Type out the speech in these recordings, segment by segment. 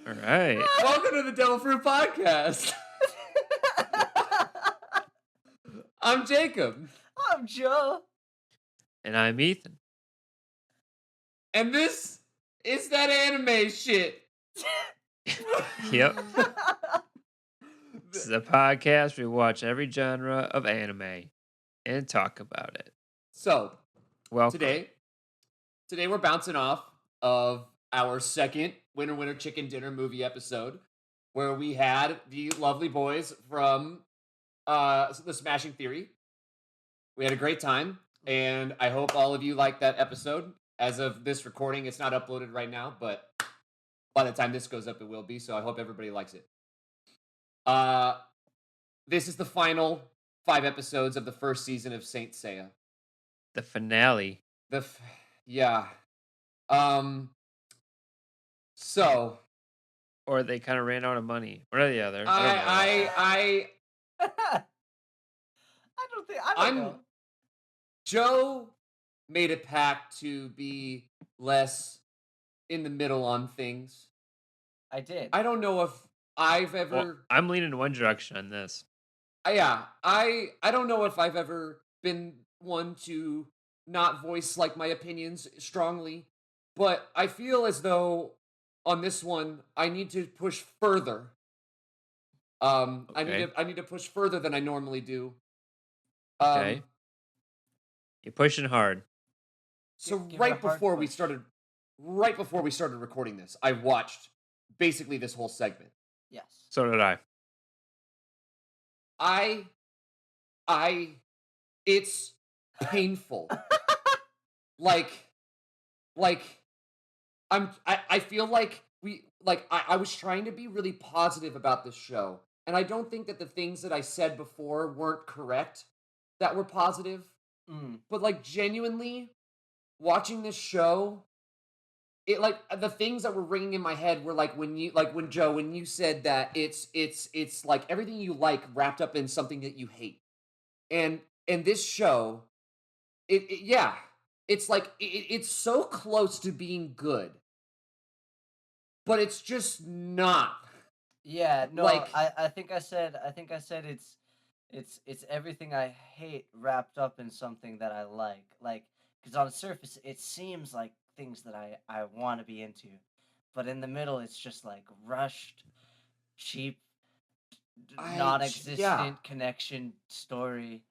All right. Welcome to the Devil Fruit Podcast. I'm Jacob. I'm Joe. And I'm Ethan. And this is that anime shit. Yep. This is a podcast we watch every genre of anime and talk about it. So, Welcome. today we're bouncing off of our second Winner Chicken Dinner movie episode, where we had the lovely boys from the Smashing Theory. We had a great time, and I hope all of you liked that episode. As of this recording, it's not uploaded right now, but by the time this goes up, it will be, so I hope everybody likes it. This is the final 5 episodes of the first season of Saint Seiya. The finale. Yeah. So, Or they kind of ran out of money. One or the other. I don't know. Joe made a pact to be less in the middle on things. I did. I don't know if I've ever. Well, I'm leaning in one direction on this. I don't know if I've ever been one to not voice like my opinions strongly, but I feel as though on this one I need to push further. Okay. I need to push further than I normally do. Okay. You're pushing hard. So Give it a right hard before we push. started recording this, I watched basically this whole segment. Yes. So did I. It's painful. like I feel like I was trying to be really positive about this show, and I don't think that the things that I said before weren't correct that were positive. But like genuinely watching this show, it like the things that were ringing in my head were like when Joe, when you said that it's like everything you like wrapped up in something that you hate. And this show, it's like it's so close to being good, but it's just not. Yeah. No. Like- I think I said it's everything I hate wrapped up in something that I like. Like, because on the surface it seems like things that I want to be into, but in the middle it's just like rushed, cheap, non-existent connection story.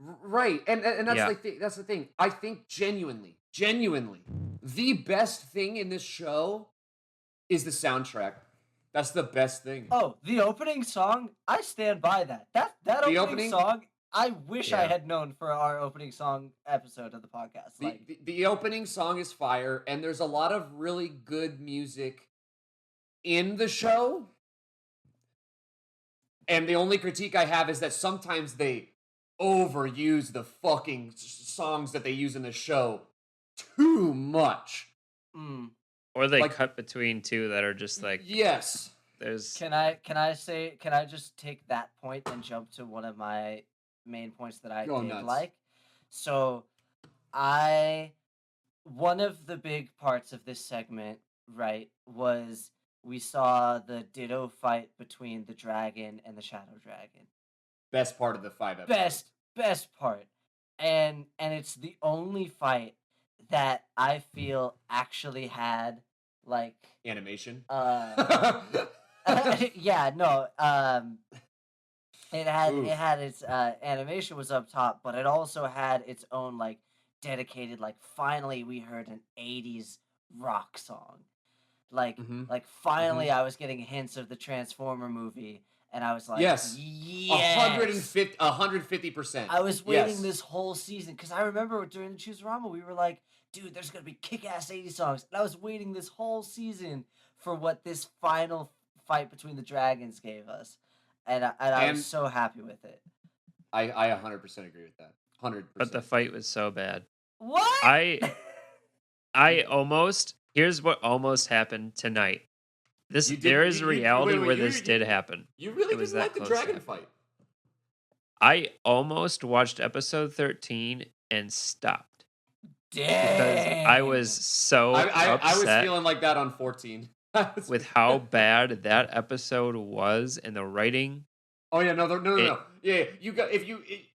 Right, and that's Yeah. that's the thing. I think genuinely, the best thing in this show is the soundtrack. That's the best thing. Oh, the opening song, I stand by that. That opening song, I wish I Yeah. had known for our opening song episode of the podcast. The opening song is fire, and there's a lot of really good music in the show. And the only critique I have is that sometimes they overuse the fucking songs that they use in the show too much. Or they Like- cut between two that are just like, Yes. there's. Can I just take that point and jump to one of my main points that I Go did nuts. like? So, one of the big parts of this segment, right, was we saw the Ditto fight between the dragon and the Shadow Dragon. Best part of the 5 episodes. Best part. And it's the only fight that I feel actually had like Animation. yeah, no. It Oof. had its animation was up top, but it also had its own like dedicated like finally we heard an 80s rock song. Like Mhm. like finally I was getting hints of the Transformer movie and I was like Yes. yes. 150%. I was waiting Yes. this whole season because I remember during the Chooserama we were like, dude, there's gonna be kick-ass 80s songs, and I was waiting this whole season for what this final fight between the dragons gave us, and I And- was so happy with it. I 100% agree with that. 100%. But the fight was so bad. What? I almost. Here's what almost happened tonight. There is a reality where this did happen. You really It was didn't that like the close to dragon happening. fight. I almost watched episode 13 and stopped because Dang. I was so I was upset. feeling like that on 14. with how bad that episode was and the writing. Oh yeah, no, It, no. Yeah, you got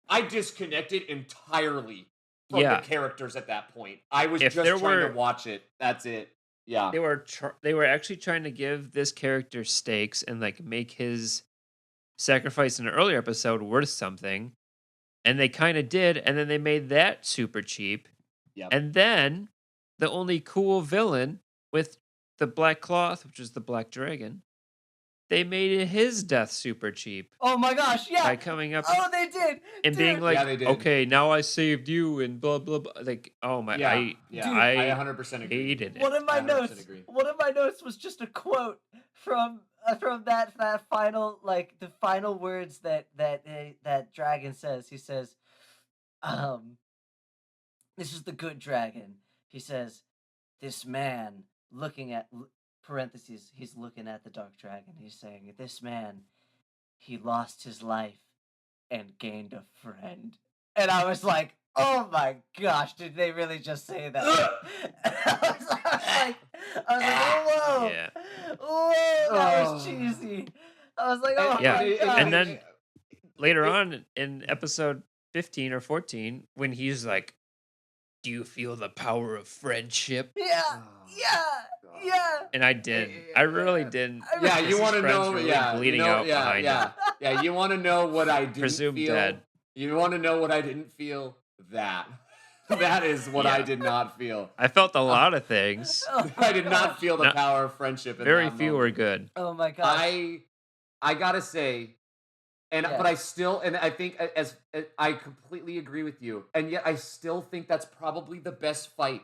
I disconnected entirely from the yeah, characters at that point. I was if just there trying to were, watch it. That's it. Yeah. they were actually trying to give this character stakes and like make his sacrifice in an earlier episode worth something, and they kind of did, and then they made that super cheap, Yep. and then the only cool villain with the black cloth, which is the black dragon, they made his death super cheap Oh my gosh, yeah. by coming up Oh, they did. and being Dude. like, Yeah, they did. okay, now I saved you and blah blah blah. Like, oh my, Yeah, I I 100% agree. hated it. One of my 100% notes. agree. One of my notes was just a quote from that final, like the final words that dragon says. He says, "This is the good dragon." He says, "This man looking at parentheses. He's looking at the dark dragon. He's saying, this man, he lost his life and gained a friend." And I was like, oh my gosh, did they really just say that? I was like, oh, whoa. Yeah. Whoa, that was cheesy. I was like, oh Yeah, my god. and then later on in episode 15 or 14, when he's like, "Do you feel the power of friendship?" Yeah, yeah, yeah. And I didn't. I really didn't. Yeah, His you want to friends know? were really Yeah, bleeding you know, out yeah, behind yeah, him. yeah. You want to know what I didn't Presumed feel? dead. You want to know what I didn't feel? That. That is what I Yeah. did not feel. I felt a lot of things. Oh I did not gosh. feel the Not- power of friendship. In Very that few were moment. good. Oh my gosh. I gotta say, but Yes. I still, and I think as I completely agree with you, and yet I still think that's probably the best fight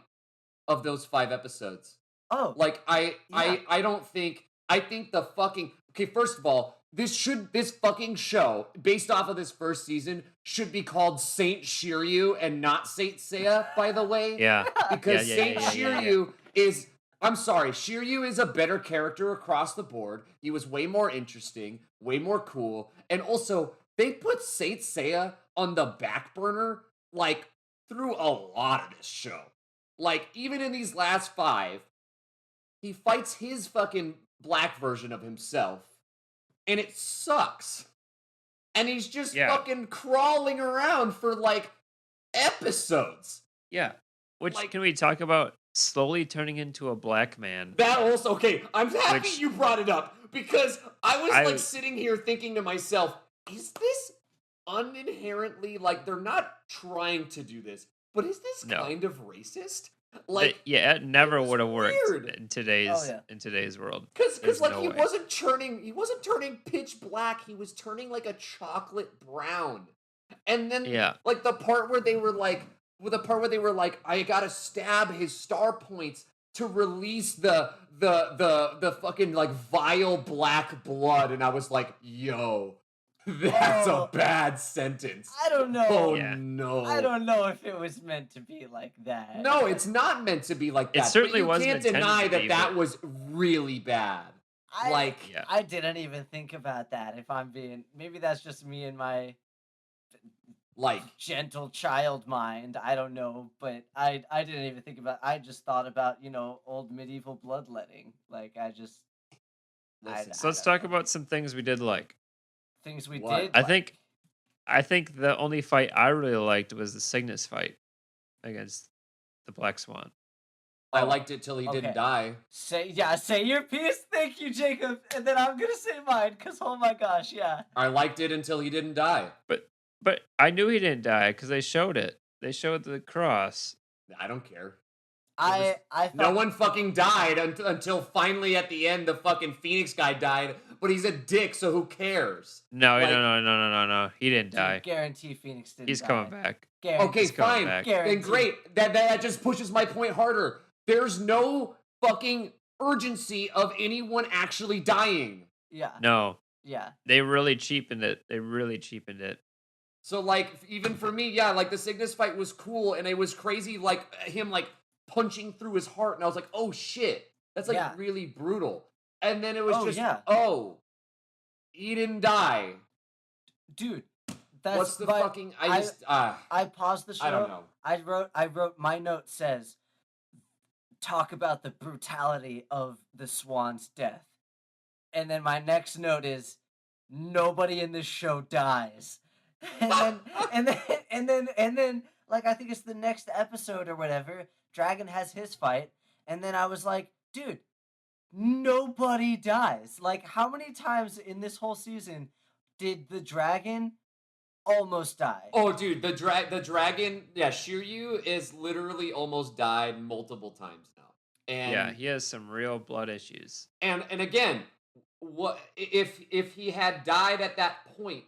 of those 5 episodes. Oh, Like Yeah. I don't think I think the fucking okay. First of all, this fucking show based off of this first season should be called Saint Shiryu and not Saint Seiya. By the way, Yeah. because Yeah, Saint yeah. Shiryu is. I'm sorry, Shiryu is a better character across the board. He was way more interesting, way more cool, and also they put Saint Seiya on the back burner like through a lot of this show. Like even in these last 5, he fights his fucking black version of himself, and it sucks. And he's just Yeah. fucking crawling around for like episodes. Yeah. Which Like- can we talk about slowly turning into a black man? That also, okay, I'm happy Which- you brought it up because I was I- like sitting here thinking to myself, is this uninherently like they're not trying to do this, but is this No. kind of racist? Like, yeah, it never was would have worked weird. in today's Oh, yeah. world. because There's like no he way. wasn't turning pitch black, he was turning like a chocolate brown. And then Yeah. like the part where they were like I gotta stab his star points to release the fucking like vile black blood, and I was like, yo, that's Oh. a bad sentence. I don't know. Oh Yeah. no. I don't know if it was meant to be like that. No, it's not meant to be like that. certainly but you wasn't can't intended deny to that be, that but- was really bad. Like, Yeah. I didn't even think about that. If I'm being, maybe that's just me and my like gentle child mind. I don't know, but I didn't even think about. I just thought about old medieval bloodletting. Like I just. listen, So let's don't talk know. about some things we did like. Things we What? did. I think the only fight I really liked was the Cygnus fight against the Black Swan. I Oh, liked it till he okay. didn't die. Say your piece. Thank you, Jacob, and then I'm gonna say mine. Cause oh my gosh, yeah. I liked it until he didn't die. But I knew he didn't die because they showed it. They showed the cross. I don't care. I thought No one fucking died until finally at the end the fucking Phoenix guy died, but he's a dick, so who cares? No, Like- no. He didn't Dude, die. guarantee Phoenix didn't He's die. coming back. Guarantee. Okay, He's coming fine. back. Then Guarantee. great. That just pushes my point harder. There's no fucking urgency of anyone actually dying. Yeah. No, Yeah. they really cheapened it. So like even for me, yeah, like the Cygnus fight was cool and it was crazy, like him like punching through his heart, and I was like, oh shit, that's like Yeah. really brutal. And then it was Oh, just, yeah. oh, he didn't die. Dude, that's What's the my- fucking? I I paused the show. I don't know. I wrote my note says talk about the brutality of the swan's death. And then my next note is nobody in this show dies. And then and then and then like I think it's the next episode or whatever, Dragon has his fight, and then I was like, dude, nobody dies. Like how many times in this whole season did the dragon almost die? Oh, dude, the dragon, yeah, Shiryu is literally almost died multiple times now. Yeah, And he has some real blood issues. and again, what if he had died at that point?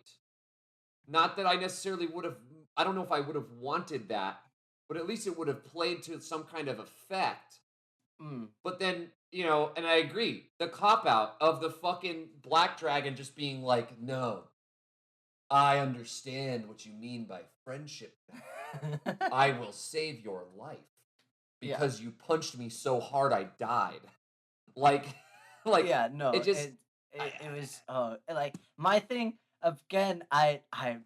Not that I necessarily would have, I don't know if I would have wanted that, but at least it would have played to some kind of effect. Mm. But then, and I agree, the cop out of the fucking black dragon just being like, no, I understand what you mean by friendship. I will save your life Yeah. because you punched me so hard I died. Like, like Yeah, no, it just it was like my thing again. I have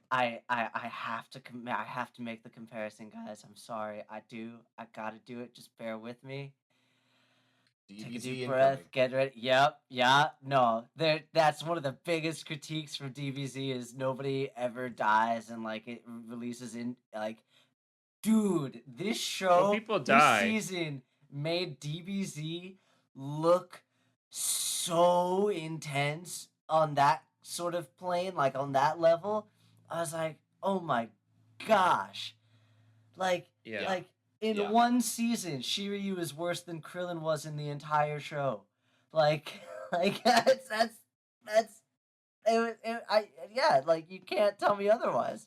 to I have to make the comparison, guys. I'm sorry, I gotta do it. Just bear with me. Take a DBZ deep incoming. breath, get ready. Yep, yeah, no. That's one of the biggest critiques from DBZ is nobody ever dies and like it releases in like dude, this Well, show people this die. season made DBZ look so intense on that sort of plane, like on that level. I was like, oh my gosh. Like Yeah. like in Yeah. one season, Shiryu is worse than Krillin was in the entire show. Like like that's yeah, like you can't tell me otherwise.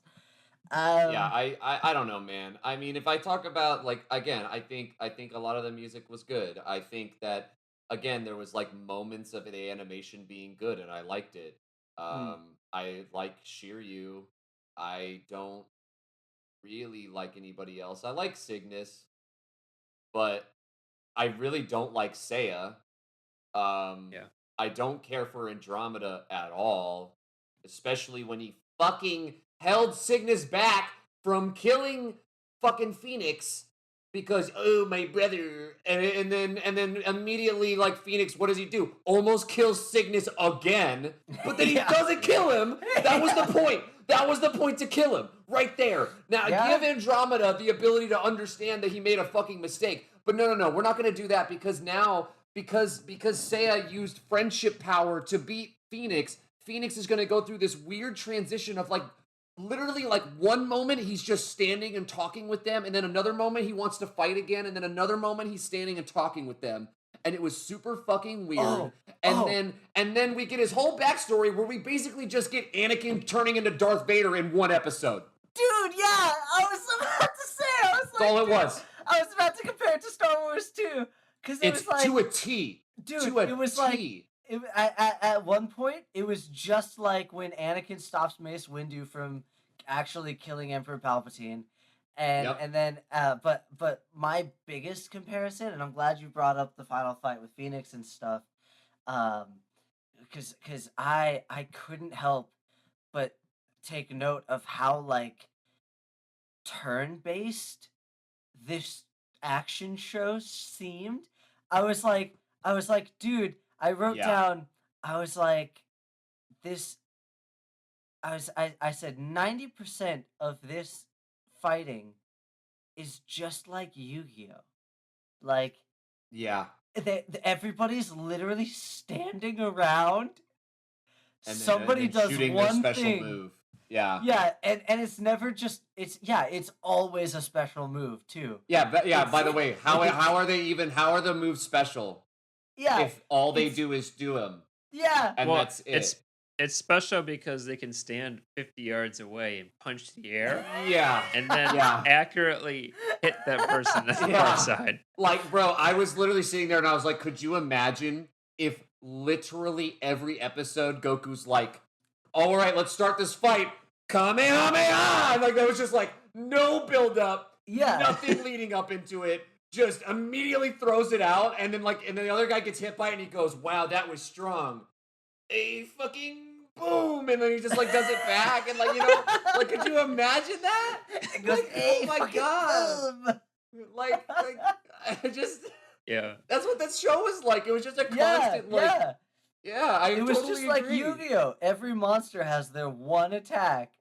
Yeah, I don't know, man. I mean, if I talk about like again, I think a lot of the music was good. I think that again there was like moments of the animation being good, and I liked it. Mm. I like Shiryu. I don't really like anybody else. I like Cygnus, but I really don't like Seiya. Yeah. I don't care for Andromeda at all, especially when he fucking held Cygnus back from killing fucking Phoenix because oh my brother, and then immediately like Phoenix, what does he do? Almost kills Cygnus again, but then he Yeah. doesn't kill him. That was the point. That was the point to kill him right there. Now Yeah. give Andromeda the ability to understand that he made a fucking mistake. But no, we're not gonna do that because now because Seiya used friendship power to beat Phoenix, Phoenix is gonna go through this weird transition of like literally like one moment he's just standing and talking with them, and then another moment he wants to fight again, and then another moment he's standing and talking with them. And it was super fucking weird. Oh, and oh. then we get his whole backstory where we basically just get Anakin turning into Darth Vader in one episode. Dude, yeah, I was about to say, I was That's like, all it dude, was. I was about to compare it to Star Wars too, because it It's was like, to a T. dude, To a it was T. like, at one point, it was just like when Anakin stops Mace Windu from actually killing Emperor Palpatine, and Yep. and then, but my biggest comparison, and I'm glad you brought up the final fight with Phoenix and stuff, because I couldn't help but take note of how like turn-based this action show seemed. I was like, dude, I wrote Yeah. down, I was like, this, I said 90% of this fighting is just like Yu-Gi-Oh! Like, Yeah. everybody's literally standing around. And then, Somebody and then does shooting their one special thing. move. Yeah. Yeah, and it's never just it's always a special move too. Yeah, but yeah, It's- by the way, how are the moves special Yeah, if all they it's- do is do them? yeah. And Well, that's it. It's special because they can stand 50 yards away and punch the air Yeah. and then Yeah. accurately hit that person on the Yeah. far side. Like, bro, I was literally sitting there and I was like, could you imagine if literally every episode Goku's like, all right, let's start this fight. Kamehameha! Like, that was just like, no build up. Yeah. Nothing leading up into it. Just immediately throws it out. And then, like, and then the other guy gets hit by it and he goes, wow, that was strong. A fucking boom. And then he just, like, does it back. And, like, like, could you imagine that? It goes, Like, "Hey, oh my fucking God. boom." Like, I just, Yeah. That's what that show was like. It was just a Yeah, constant like, yeah. yeah, I It was just totally like agree. Yu-Gi-Oh! Every monster has their one attack,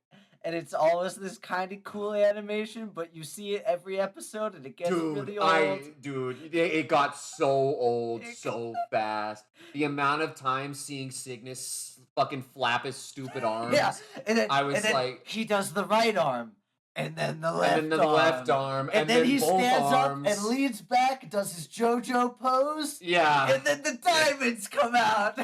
and it's always this kind of cool animation, but you see it every episode, and it gets really old. Dude, it got so old It- so fast. The amount of time seeing Cygnus fucking flap his stupid arms, Yeah, I and was then like, he does the right arm, and then the and left then the left arm, and then he both stands arms. up and leans back, does his JoJo pose, Yeah. and then the diamonds come out.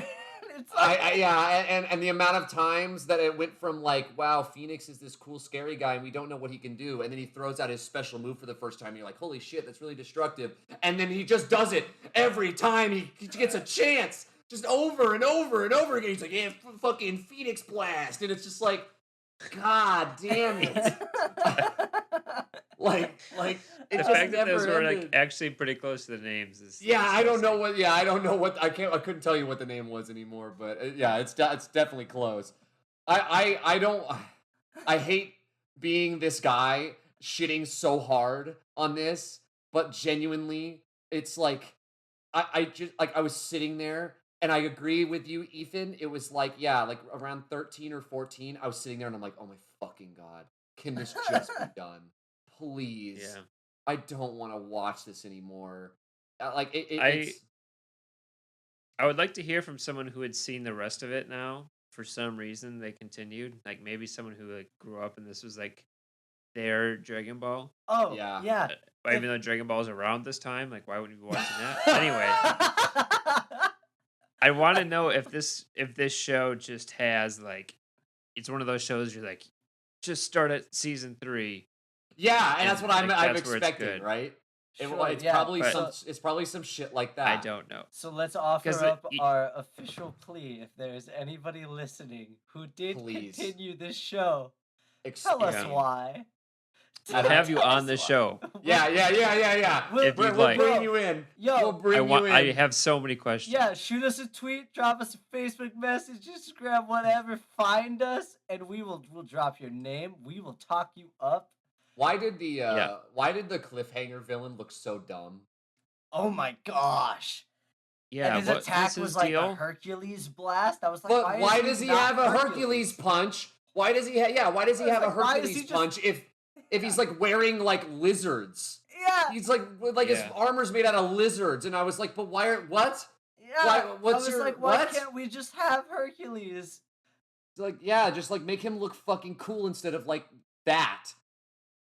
It's like, And the amount of times that it went from like, wow, Phoenix is this cool, scary guy, and we don't know what he can do, and then he throws out his special move for the first time, and you're like, holy shit, that's really destructive. And then he just does it every time he gets a chance, just over and over and over again. He's like, yeah, fucking Phoenix Blast, and it's just like, god damn it. like it The just fact that never those were ended. like actually pretty close to the names is Yeah, I don't know disgusting. what. Yeah, I don't know what. I couldn't tell you what the name was anymore. But yeah, it's definitely close. I don't. I hate being this guy shitting so hard on this, but genuinely, it's like I just like I was sitting there and I agree with you, Ethan. It was like, yeah, like around 13 or 14, I was sitting there and I'm like, oh my fucking god, can this just be done, please? Yeah. I don't want to watch this anymore. Like I I would like to hear from someone who had seen the rest of it now. For some reason they continued. Like maybe someone who like grew up and this was like their Dragon Ball. oh, Yeah. yeah. Even though Dragon Ball is around this time, like why wouldn't you be watching that? Anyway, I want to know if this show just has like it's one of those shows you're like just start at season 3. Yeah, and that's And, what like, I'm that's where it's expecting, good. right? Sure, It's yeah. probably But- it's probably some shit like that. I don't know. So let's offer 'Cause up it- our official plea. If there's anybody listening who did Please. continue this show, Ex- tell us Yeah. why. I'd have you Tell on us the why. show. Yeah. We'll- If you'd We'll like. bring you in. Yo, We'll bring you in. I have so many questions. Yeah, shoot us a tweet, drop us a Facebook message, Instagram, whatever. Find us, and we'll drop your name. We will talk you up. Why did the cliffhanger villain look so dumb? Oh my gosh! Yeah, and his what attack his was like a deal? Hercules blast. I was like, But why does he not have a Hercules punch? Why does he have why does he I was have a like, why is he Hercules just- punch if he's like wearing like lizards? Yeah, He's like his Yeah. armor's made out of lizards, and I was like, but why are what? yeah. what's I was your- like, why what? can't we just have Hercules? It's like, yeah, just like make him look fucking cool instead of like that.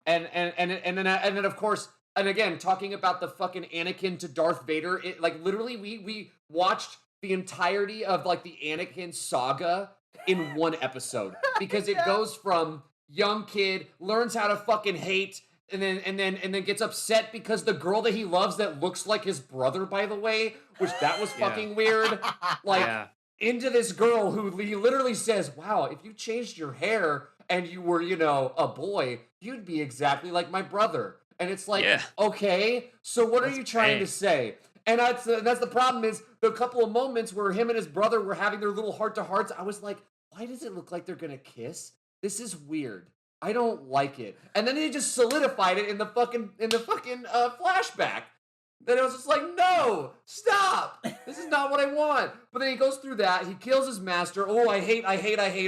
And then of course, and again, talking about the fucking Anakin to Darth Vader, it like literally we watched the entirety of like the Anakin saga in one episode because it Yeah. goes from young kid learns how to fucking hate and then gets upset because the girl that he loves that looks like his brother, by the way, which that was Yeah. fucking weird. Like Yeah. into this girl who he literally says, wow, if you changed your hair and you were, a boy, you'd be exactly like my brother. And it's like, Yeah. okay, so what are That's you trying to bad. say? And that's the problem is the couple of moments where him and his brother were having their little heart-to-hearts, I was like, why does it look like they're going to kiss? This is weird. I don't like it. And then they just solidified it in the fucking flashback. Then it was just like, no, stop. This is not what I want. But then he goes through that. He kills his master. Oh, I hate.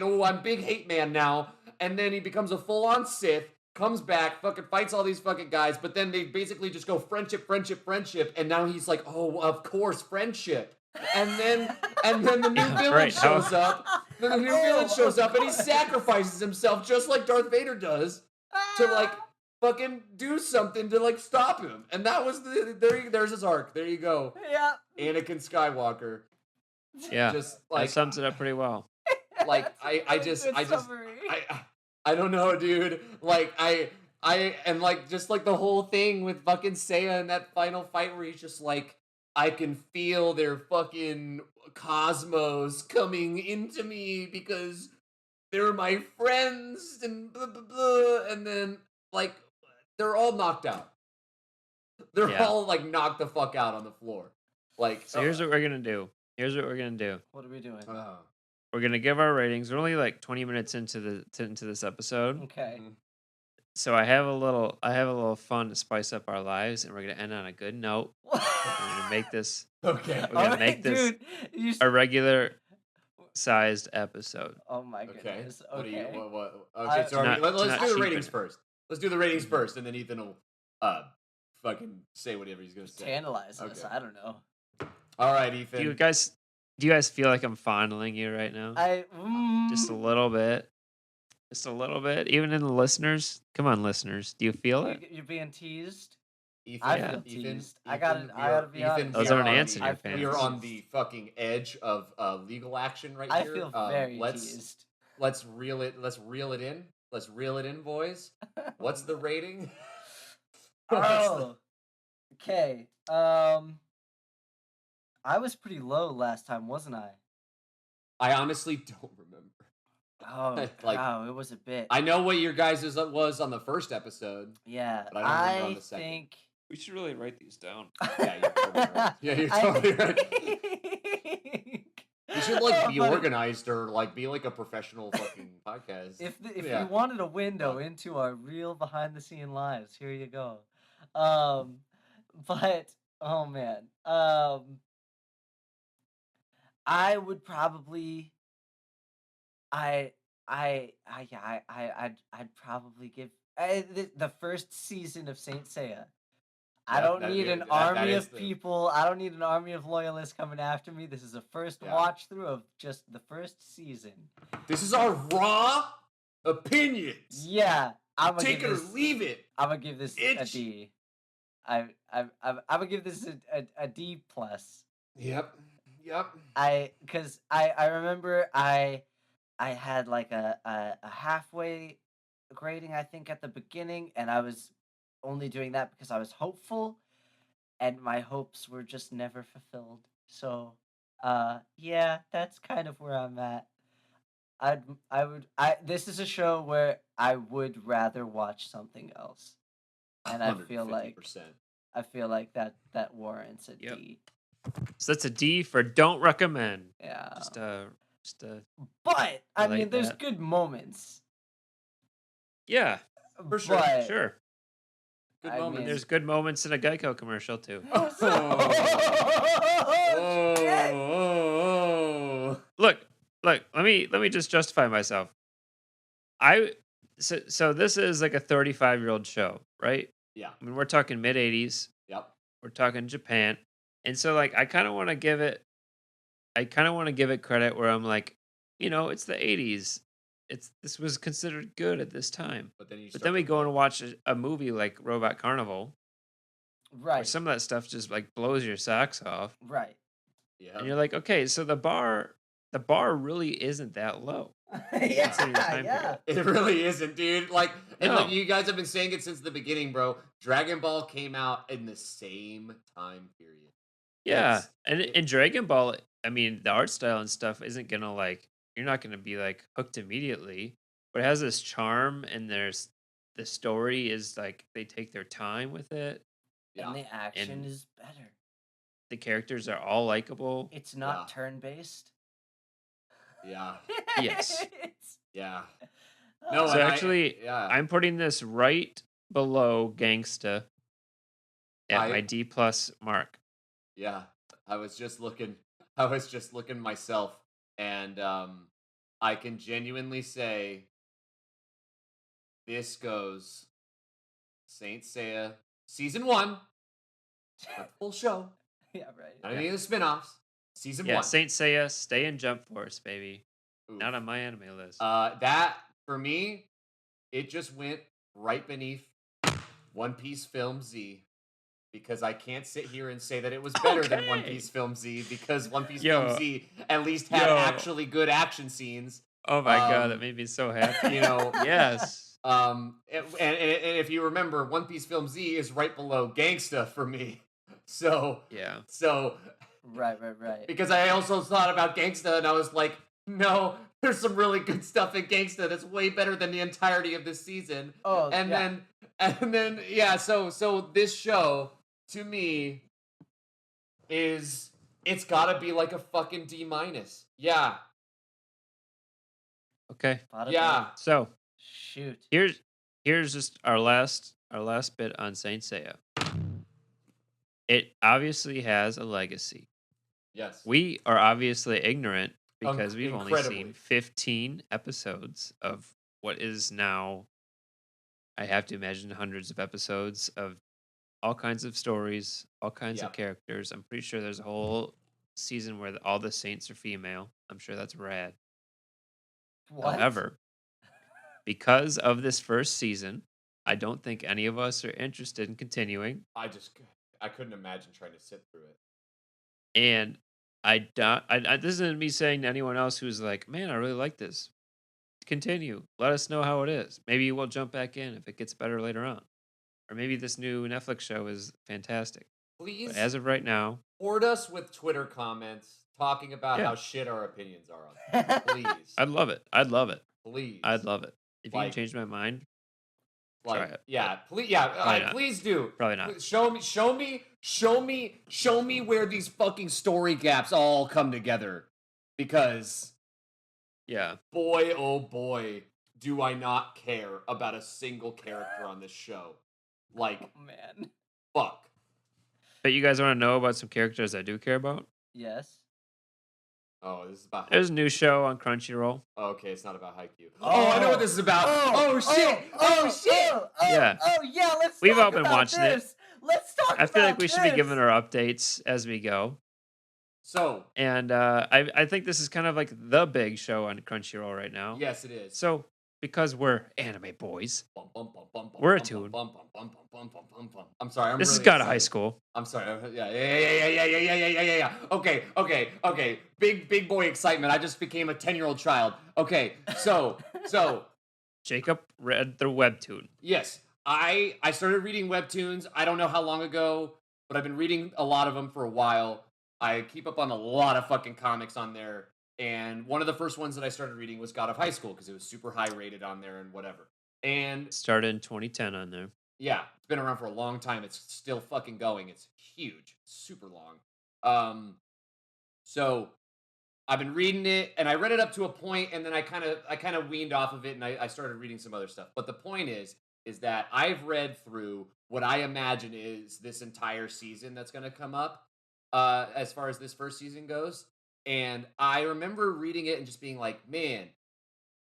Oh, I'm big hate man now. And then he becomes a full-on Sith, comes back, fucking fights all these fucking guys. But then they basically just go friendship. And now he's like, oh, of course, friendship. And then the new villain Right, how- shows up. Then the new villain shows up and he sacrifices himself just like Darth Vader does to like fucking do something to like stop him. And that was there's his arc. There you go. Yeah. Anakin Skywalker. Yeah. Just That like sums it up pretty well. like That's a really good I summary. I don't know, dude. Like I and like just like the whole thing with fucking Seiya in that final fight where he's just like, I can feel their fucking cosmos coming into me because they're my friends and blah blah blah, and then like they're all knocked out. They're Yeah. all like knocked the fuck out on the floor. Like So here's what we're gonna do. What are we doing? We're gonna give our ratings. We're only like 20 minutes into this episode. Okay. So I have a little fun to spice up our lives, and we're gonna end on a good note. We're gonna make this Okay. we're gonna All make right, this dude. You. a regular sized episode. Oh my Okay. goodness. What do you Okay. what okay, I so are we, To let's not do the cheapen ratings it. first. Let's do the ratings Mhm. first, and then Ethan will fucking say whatever he's gonna say. tantalize us. Okay. I don't know. All right, Do you Ethan. guys do you guys feel like I'm fondling you right now? I. Just a little bit. Just a little bit. Even in the listeners. Come on, listeners. Do you feel it? You're being teased. I Ethan, Yeah. feel Ethan, teased. Ethan, I gotta be honest. Those aren't ants in I your feel we are on pants. the teased. fucking edge of legal action right I here. feel very teased. Let's reel it in. Let's reel it in, boys. What's the rating? Oh. Okay. I was pretty low last time, wasn't I? I honestly don't remember. Oh, Like, wow, it was a bit. I know what your guys' was on the first episode, Yeah, but I don't remember on the second. think. We should really write these down. Yeah, you're totally right. Yeah, you're totally right. You should like be But organized or like be like a professional fucking podcast. if Yeah. you wanted a window into our real behind the scene lives, here you go. But oh man, I would probably, I'd probably give the first season of Saint Seiya. I don't need an army of people. I don't need an army of loyalists coming after me. This is a first watch through of just the first season. This is our raw opinions. Yeah, I'm gonna Take it or leave it. I'm gonna give this a D. I'm gonna give this a D plus. Yep. Because I remember I had like a halfway grading, I think, at the beginning, and I was only doing that because I was hopeful, and my hopes were just never fulfilled. So, yeah, that's kind of where I'm at. This is a show where I would rather watch something else, and I feel like 150%. that warrants a D. So that's a D for don't recommend. Yeah. Just But I mean, like there's that. good moments. Yeah, For sure. But sure. Good I moments. mean- There's good moments in a Geico commercial too. Oh. Look, let me just justify myself. So this is like a 35-year-old show, right? Yeah. I mean, we're talking mid 80s. Yep. We're talking Japan. And so like I kind of want to give it credit where I'm like, it's the 80s. This was considered good at this time. But then we go and watch a movie like Robot Carnival, where right, some of that stuff just like blows your socks off. right. Yeah. And you're like, okay, so the bar really isn't that low. Considering the time Yeah. It really isn't, dude. Like, and No. like you guys have been saying it since the beginning, bro. Dragon Ball came out in the same time period. Yeah. It's- And in Dragon Ball, I mean, the art style and stuff isn't gonna like you're not gonna be like hooked immediately, but it has this charm and the story is like they take their time with it. Yeah. And the action And- is better. The characters are all likable. It's not Yeah. turn-based. Yeah. Yes. Yeah. No, Oh, So and actually, yeah. I'm putting this right below Gangsta at my D plus mark. Yeah. I was just looking myself, and I can genuinely say this goes Saint Seiya season 1, not the full show, yeah, right. not any of the spin-offs. Season Yeah, 1. Saint Seiya, stay in Jump Force, baby. Oof. Not on my anime list. That for me, it just went right beneath One Piece Film Z, because I can't sit here and say that it was better than One Okay. Piece Film Z, because One Piece Yo. Film Z at least had Yo. actually good action scenes. Oh my god, um, that made me so happy. You know, Yes. and if you remember, One Piece Film Z is right below Gangsta for me. So Yeah. Right. because I also thought about Gangsta and I was like, no, there's some really good stuff in Gangsta that's way better than the entirety of this season. Oh, and yeah. then yeah, so this show to me it's gotta be like a fucking D minus. Yeah. Okay. Bada Yeah. bing. So Shoot. here's Here's just our last bit on Saint Seiya. It obviously has a legacy. Yes. We are obviously ignorant because we've only seen Incredibly. 15 episodes of what is now, I have to imagine, hundreds of episodes of all kinds of stories, all kinds of Yep. characters. I'm pretty sure there's a whole season where all the saints are female. I'm sure that's rad. What? However, because of this first season, I don't think any of us are interested in continuing. I couldn't imagine trying to sit through it. And I don't. This isn't me saying to anyone else who's like, "Man, I really like this. Continue. Let us know how it is. Maybe we'll jump back in if it gets better later on, or maybe this new Netflix show is fantastic." But Please as of right now, hoard us with Twitter comments talking about yeah, how shit our opinions are on things. Please. I'd love it. I'd love it. I'd Please. love it. If you can Like, change my mind, try like, it. But yeah, please, yeah, probably not. please do. Probably not. Show me where these fucking story gaps all come together. Because Yeah. boy, oh boy, do I not care about a single character on this show. Like, Oh man. fuck. But you guys want to know about some characters I do care about? Yes. Oh, this is about There's a Haikyuu. new show on Crunchyroll. Oh, okay, it's not about Haikyuu. Oh, I know what this is about. Oh, shit. Oh, shit. Yeah. Oh yeah, let's We've all talk been about watching it. this. Let's talk I feel like about we should be giving this. our updates as we go. So, And I think this is kind of like the big show on Crunchyroll right now. yes, it is. So because we're anime boys, Bum, bum, bum, bum, bum, we're bum, attuned. bum, bum, bum, bum, bum, bum, bum, bum. I'm sorry. I'm This has really got a high excited. school. I'm sorry. Yeah. Okay. Big boy excitement. I just became a 10-year-old child. Okay. So Jacob read the webtoon. yes, I started reading webtoons. I don't know how long ago, but I've been reading a lot of them for a while. I keep up on a lot of fucking comics on there. And one of the first ones that I started reading was God of High School because it was super high rated on there and whatever. And Started in 2010 on there. yeah, it's been around for a long time. It's still fucking going. It's huge, super long. So I've been reading it, and I read it up to a point, and then I kind of weaned off of it, and I started reading some other stuff. But the point is that I've read through what I imagine is this entire season that's going to come up, as far as this first season goes. And I remember reading it and just being like, man,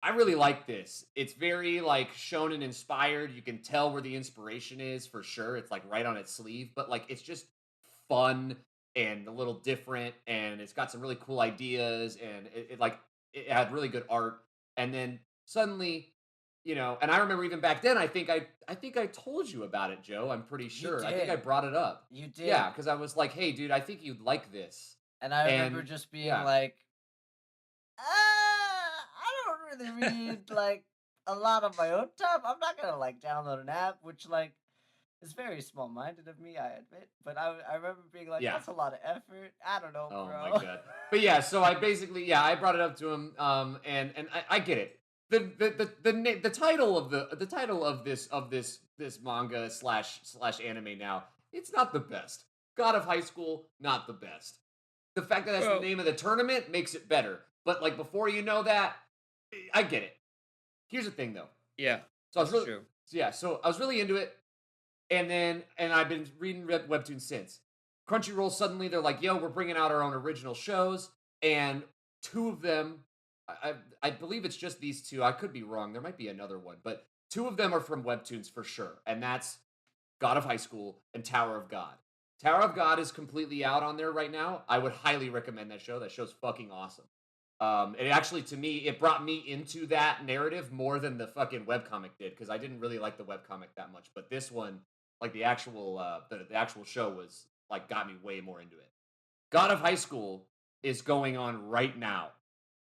I really like this. It's very like shonen inspired. You can tell where the inspiration is for sure. It's like right on its sleeve, but like it's just fun and a little different, and it's got some really cool ideas, and it had really good art. And then suddenly, and I remember even back then, I think I told you about it, Joe. I'm pretty You sure. I think I did. bred it up. You did. Yeah, because I was like, hey, dude, I think you'd like this. And I remember And just being yeah, like, I don't really read like a lot on my own time. I'm not gonna like download an app, which like is very small minded of me, I admit. But I remember being like, yeah. that's a lot of effort. I don't know, Oh my bro. god. But yeah, so I basically, yeah, I brought it up to him, and I get it. The title of this manga slash anime now, it's not the best. God of High School, not the best. The fact that that's the Well, name of the tournament makes it better. But like before you know that, I get it. Here's the thing though. yeah, So I was that's really, true. so I was really into it, and I've been reading webtoons since. Crunchyroll suddenly they're like, "Yo, we're bringing out our own original shows," and two of them, I believe it's just these two. I could be wrong. There might be another one, but two of them are from webtoons for sure, and that's God of High School and Tower of God. Tower of God is completely out on there right now. I would highly recommend that show. That show's fucking awesome. It actually, to me, it brought me into that narrative more than the fucking webcomic did because I didn't really like the webcomic that much. But this one, like the actual show was like got me way more into it. God of High School is going on right now.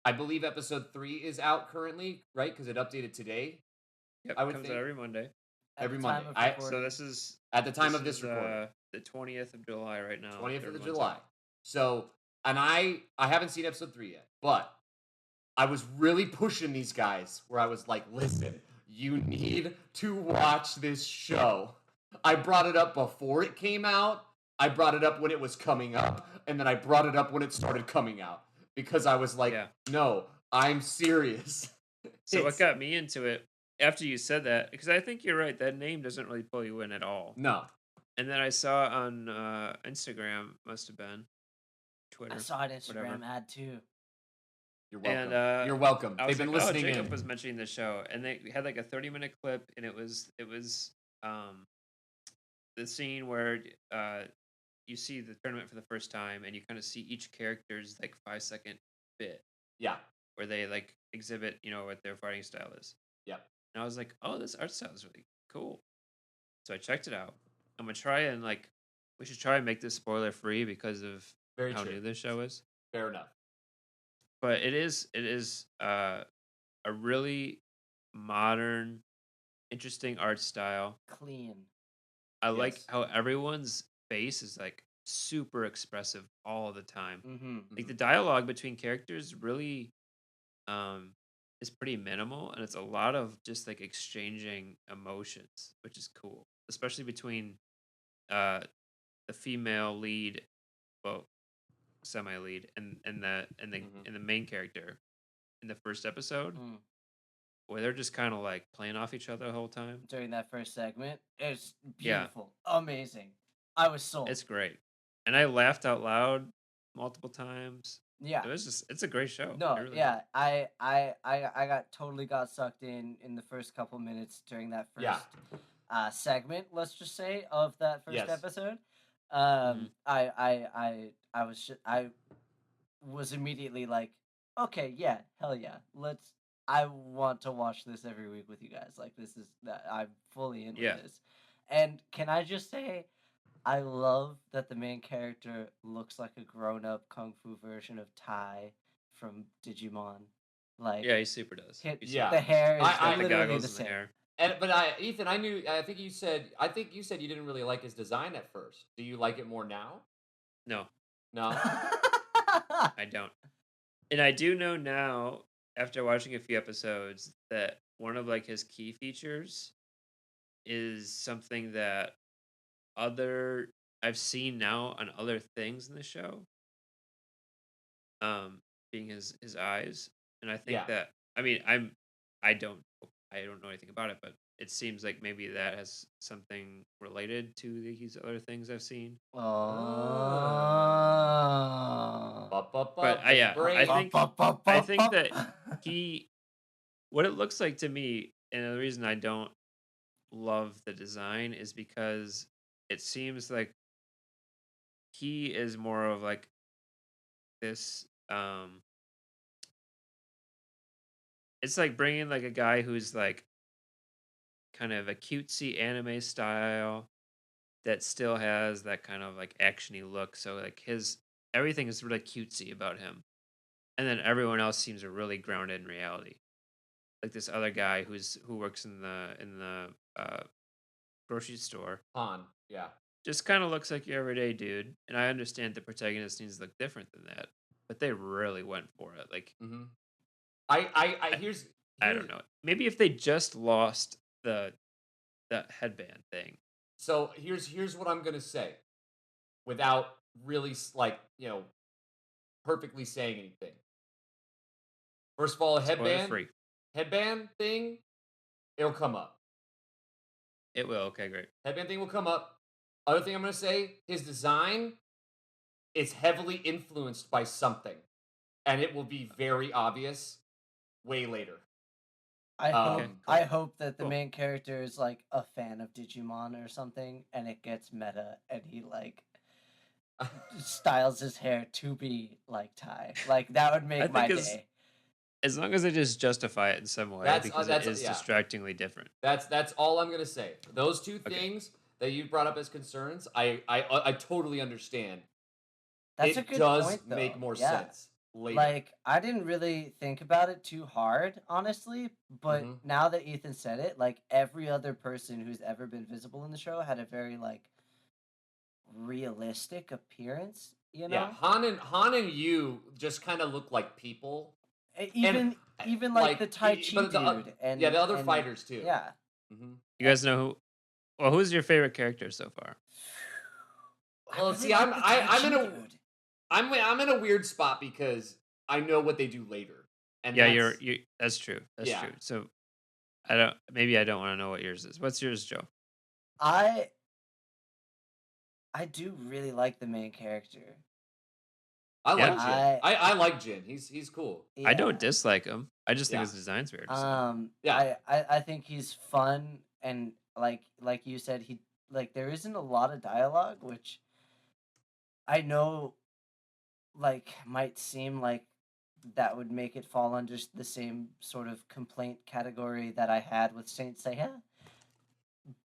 I believe episode 3 is out currently, right? Because it updated today. Yep, I would comes out think every Monday. At every the Monday. time of I So recording. this is at the time of this recording. the 20th of July right now. 20th if of everyone's July. out. So, and I haven't seen episode 3 yet, but I was really pushing these guys where I was like, listen, you need to watch this show. I brought it up before it came out. I brought it up when it was coming up, and then I brought it up when it started coming out because I was like, Yeah. no, I'm serious. So what It's got me into it after you said that, because I think you're right. That name doesn't really pull you in at all. No. And then I saw on Instagram, must have been I Twitter, saw an whatever. Instagram ad too. You're And welcome. You're welcome. I They've was been like, "Oh, listening Jacob in. was mentioning the show," and they had like a 30-minute clip, and it was um the scene where you see the tournament for the first time, and you kind of see each character's like 5-second bit Yeah. where they like exhibit, what their fighting style is. Yeah. And I was like, "Oh, this art style is really cool." So I checked it out. I'm gonna try and like, we should try and make this spoiler free because of Very how true. new this show is. Fair enough. But it is a really modern, interesting art style. Clean. I like Yes. how everyone's face is like super expressive all the time. Mm-hmm. Like the dialogue between characters really um is pretty minimal, and it's a lot of just like exchanging emotions, which is cool. Especially between uh the female lead, well, semi lead, and the main character in the first episode, Mm. where they're just kind of like playing off each other the whole time. During that first segment, it's Yeah, beautiful, amazing. I was sold. it's great. And I laughed out loud multiple times. Yeah. It's a great show. It No, really is. yeah, I got totally got sucked in the first couple minutes during that Yeah. first segment, let's just say, of that first Yes. episode. Mhm. I was immediately like, okay, yeah, hell yeah, let's. I want to watch this every week with you guys. Like this is that I'm fully in with Yeah. this. And can I just say, I love that the main character looks like a grown-up kung fu version of Tai from Digimon. Like, Yeah, he super does. He super Yeah. the does. hair is He's got the literally the goggles and the same. hair. But Ethan, I think you said you didn't really like his design at first. Do you like it more now? No, No. I don't. And I do know now, after watching a few episodes, that one of like his key features is something that other I've seen now on other things in the show, um, being his eyes. And I think Yeah. that, I mean, I don't I don't know anything about it, but it seems like maybe that has something related to these other things I've seen. Oh. But Big yeah, I brain. think I think that he what it looks like to me, and the reason I don't love the design is because it seems like he is more of like this it's like bringing like a guy who's like kind of a cutesy anime style that still has that kind of like actiony look. So like his everything is really cutesy about him, and then everyone else seems really grounded in reality. Like this other guy who works in the grocery store Han. Yeah. just kind of looks like your everyday dude. And I understand the protagonist needs to look different than that, but they really went for it. Like Mm-hmm. I I, here's I here's don't know. Maybe if they just lost the headband thing. so here's what I'm gonna say without really like perfectly saying anything. First of all, a Spoiler headband free. headband thing, it'll come up. It will. Okay, great. Headband thing will come up. Other thing I'm gonna say, his design is heavily influenced by something, and it will be very obvious way later. Okay, I cool. hope that the Cool. main character is like a fan of Digimon or something, and it gets meta, and he like styles his hair to be like Tai. Like that would I make my think day. as long as they just justify it in some way because it is yeah. distractingly different. That's all I'm gonna say. Those two Okay. things that you brought up as concerns, I totally understand. That's a It good does point, though. make more Yeah. sense later. Like I didn't really think about it too hard, honestly, but Mhm. now that Ethan said it, like every other person who's ever been visible in the show had a very like realistic appearance, you Yeah, know? Han and you just kind of look like people, and Even like the Tai Chi but dude yeah, the other and fighters too. yeah. Hmm. You guys know who? Well, who's your favorite character so far? I Well, really see, like the Tai I'm in Chi a dude. I'm in a weird spot because I know what they do later, and Yeah, that's you. That's true. That's yeah. true. So maybe I don't want to know what yours is. What's yours, Joe? I I do really like the main character. I Yeah, like Jin. I I like Jin. He's cool. I don't yeah. dislike him. I just think Yeah. his design's weird as hell. Yeah. I think he's fun and like you said, he like there isn't a lot of dialogue, which I know like might seem like that would make it fall under the same sort of complaint category that I had with Saint Seiya,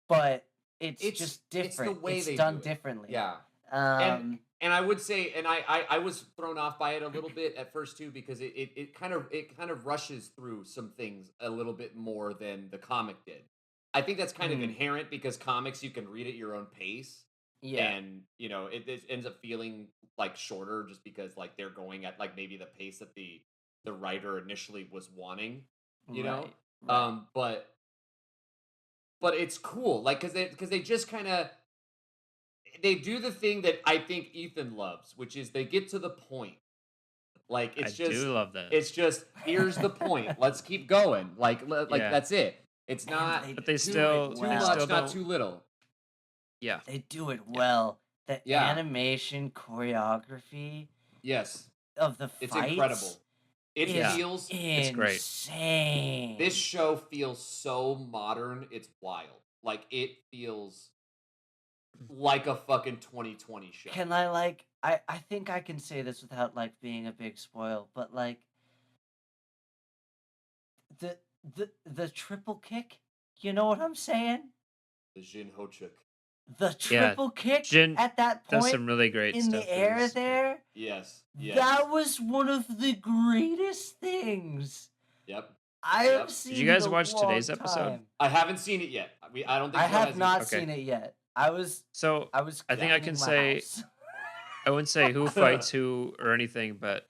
but it's just It's the different. way It's they do done it. differently. Yeah. And Um, and I would say, and I was thrown off by it a little bit at first too, because it kind of rushes through some things a little bit more than the comic did. I think that's kind of mm, inherent because comics you can read at your own pace, yeah, and it ends up feeling like shorter just because like they're going at like maybe the pace that the writer initially was wanting, you know. right, right. But it's cool, like because they just kind of they do the thing that I think Ethan loves, which is they get to the point. Like I do love that. it's just here's the point. Let's keep going. Like Yeah, that's it. It's And not they but they do it still too they still much, well. not don't. too little. Yeah, They do it yeah, well. The Yeah. animation choreography Yes. of the It's fights incredible. It is yeah. feels It's great. this insane. show feels so modern. It's wild. Like it feels like a fucking 2020 show. Can I I think I can say this without like being a big spoil, but like the the triple kick, you know what I'm saying? The Jin Hochuk. The Yeah, triple kick Jin at that does point some really great in stuff the through air his career. there, Yes. Yes. that was one of the greatest things Yep. I have Yep. Did you seen in guys a watch long today's episode? time. I haven't seen it yet. I don't think I Joe have has either. not Okay, seen it yet. so I was I think I can cleaning my say house. I wouldn't say who fights who or anything, but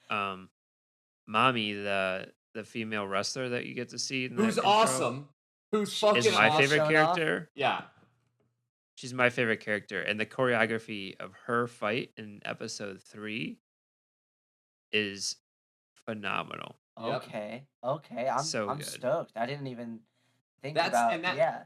Mommy, the female wrestler that you get to see in Who's that intro, awesome? Who's is fucking She my gets favorite awesome? shown off. character. Yeah. She's my favorite character, and the choreography of her fight in episode 3 is phenomenal. Yep. Okay, okay. So I'm good. stoked. I didn't even think That's about and yeah.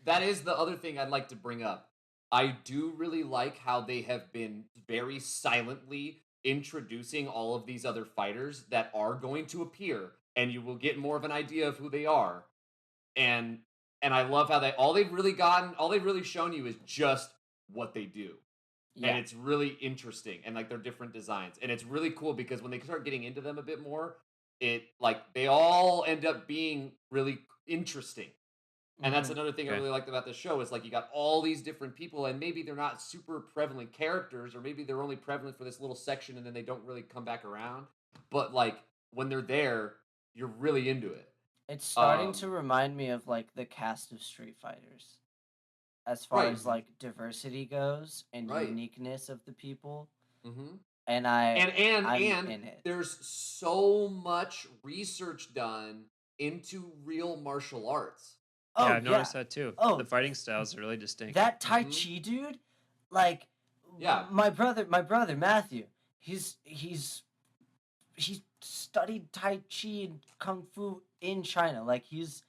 that is the other thing I'd like to bring up. I do really like how they have been very silently introducing all of these other fighters that are going to appear, and you will get more of an idea of who they are. And I love how all they've really shown you is just what they do. And Yeah. it's really interesting, and like they're different designs, and it's really cool because when they start getting into them a bit more, it like they all end up being really interesting. And that's Mhm. another thing I Okay. really liked about the show is like you got all these different people, and maybe they're not super prevalent characters, or maybe they're only prevalent for this little section and then they don't really come back around. But like when they're there, you're really into it. It's starting to Um, remind me of like the cast of Street Fighters as far right, as like diversity goes and right. uniqueness of the people. hmm And I'm and in it. there's so much research done into real martial arts. Yeah, Oh I've yeah. noticed that too. The Oh, fighting styles are really distinct. that Tai hmm Chi dude, like Yeah, my brother Matthew, he studied Tai Chi and Kung Fu in China. Like he's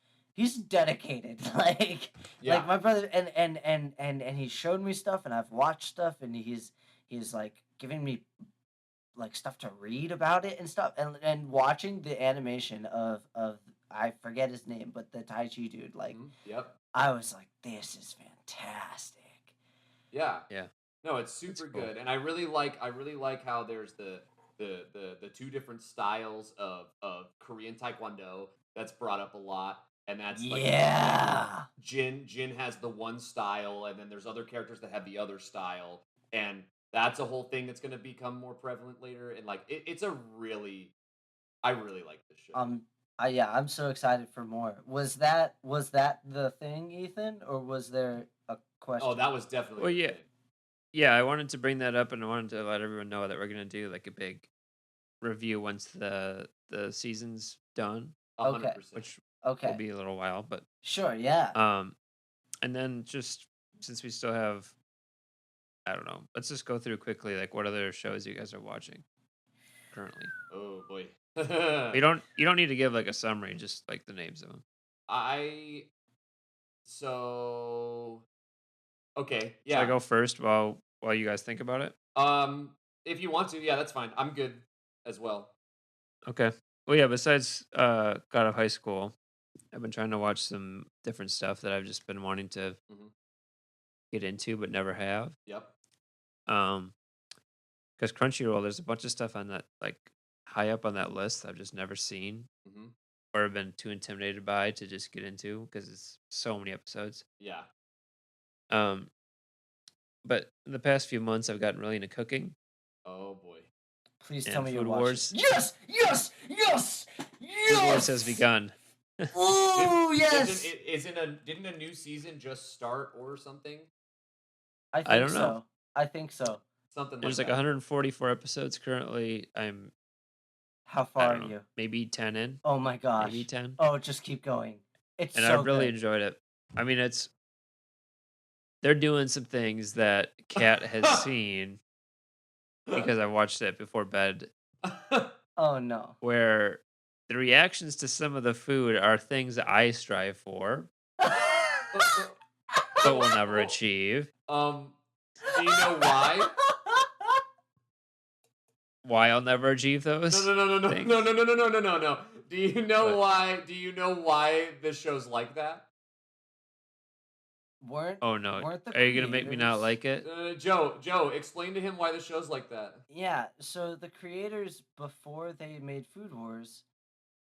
dedicated. Like yeah. my brother and he showed me stuff and I've watched stuff and he's like giving me like stuff to read about it and stuff and watching the animation of I forget his name, but the Tai Chi dude, like Yep. I was like, this is fantastic. Yeah. Yeah, No, it's that's super cool. good, and I really like how there's the two different styles of Korean Taekwondo that's brought up a lot, and that's like Yeah. Jin has the one style, and then there's other characters that have the other style, and that's a whole thing that's going to become more prevalent later, and like it's a really I really like this show. Um, yeah, I'm so excited for more. Was that the thing, Ethan, or was there a Oh, question? that was definitely Well, the yeah, thing. yeah. I wanted to bring that up, and I wanted to let everyone know that we're gonna do like a big review once the season's done, 100%. which will Okay. be a little while. But Sure, yeah. um, and then just since we still have, I don't know, let's just go through quickly like what other shows you guys are watching currently. Oh boy. You don't need to give like a summary, just like the names of them. I so okay, Should I yeah. go first while you guys think about it? If you want to, yeah, that's fine. I'm good as well. Okay. Well, yeah. Besides, got out of high school, I've been trying to watch some different stuff that I've just been wanting to Mhm. get into, but never have. Yep. Um, because Crunchyroll, there's a bunch of stuff on that like high up on that list I've just never seen Mhm. or have been too intimidated by to just get into because it's so many episodes. Yeah. Um, but in the past few months, I've gotten really into cooking Oh boy. Please tell and me you're Food watching. Wars. Yes! Yes! Yes! Food Wars has Yes! begun. Ooh, yes! Didn't a new season just start or something? I I think don't know. so. I think so. Something There's like like that. 144 episodes currently. How I far don't are know, you? maybe 10 in, Oh my maybe gosh. 10. Oh, just keep going. It's And I've so really good. enjoyed it. I mean, they're doing some things that Kat has seen because I watched it before bed Oh no. where the reactions to some of the food are things that I strive for, but will never achieve. Do you know why? Why I'll never achieve No, those no, no, no, no, no, things? no, no, no, no, no, no, no. Do you know But why? Do you know why this show's like that? weren't oh no, weren't the are you gonna make me not creators? like it? Joe, explain to him why the show's like that. Yeah, so the creators before they made Food Wars,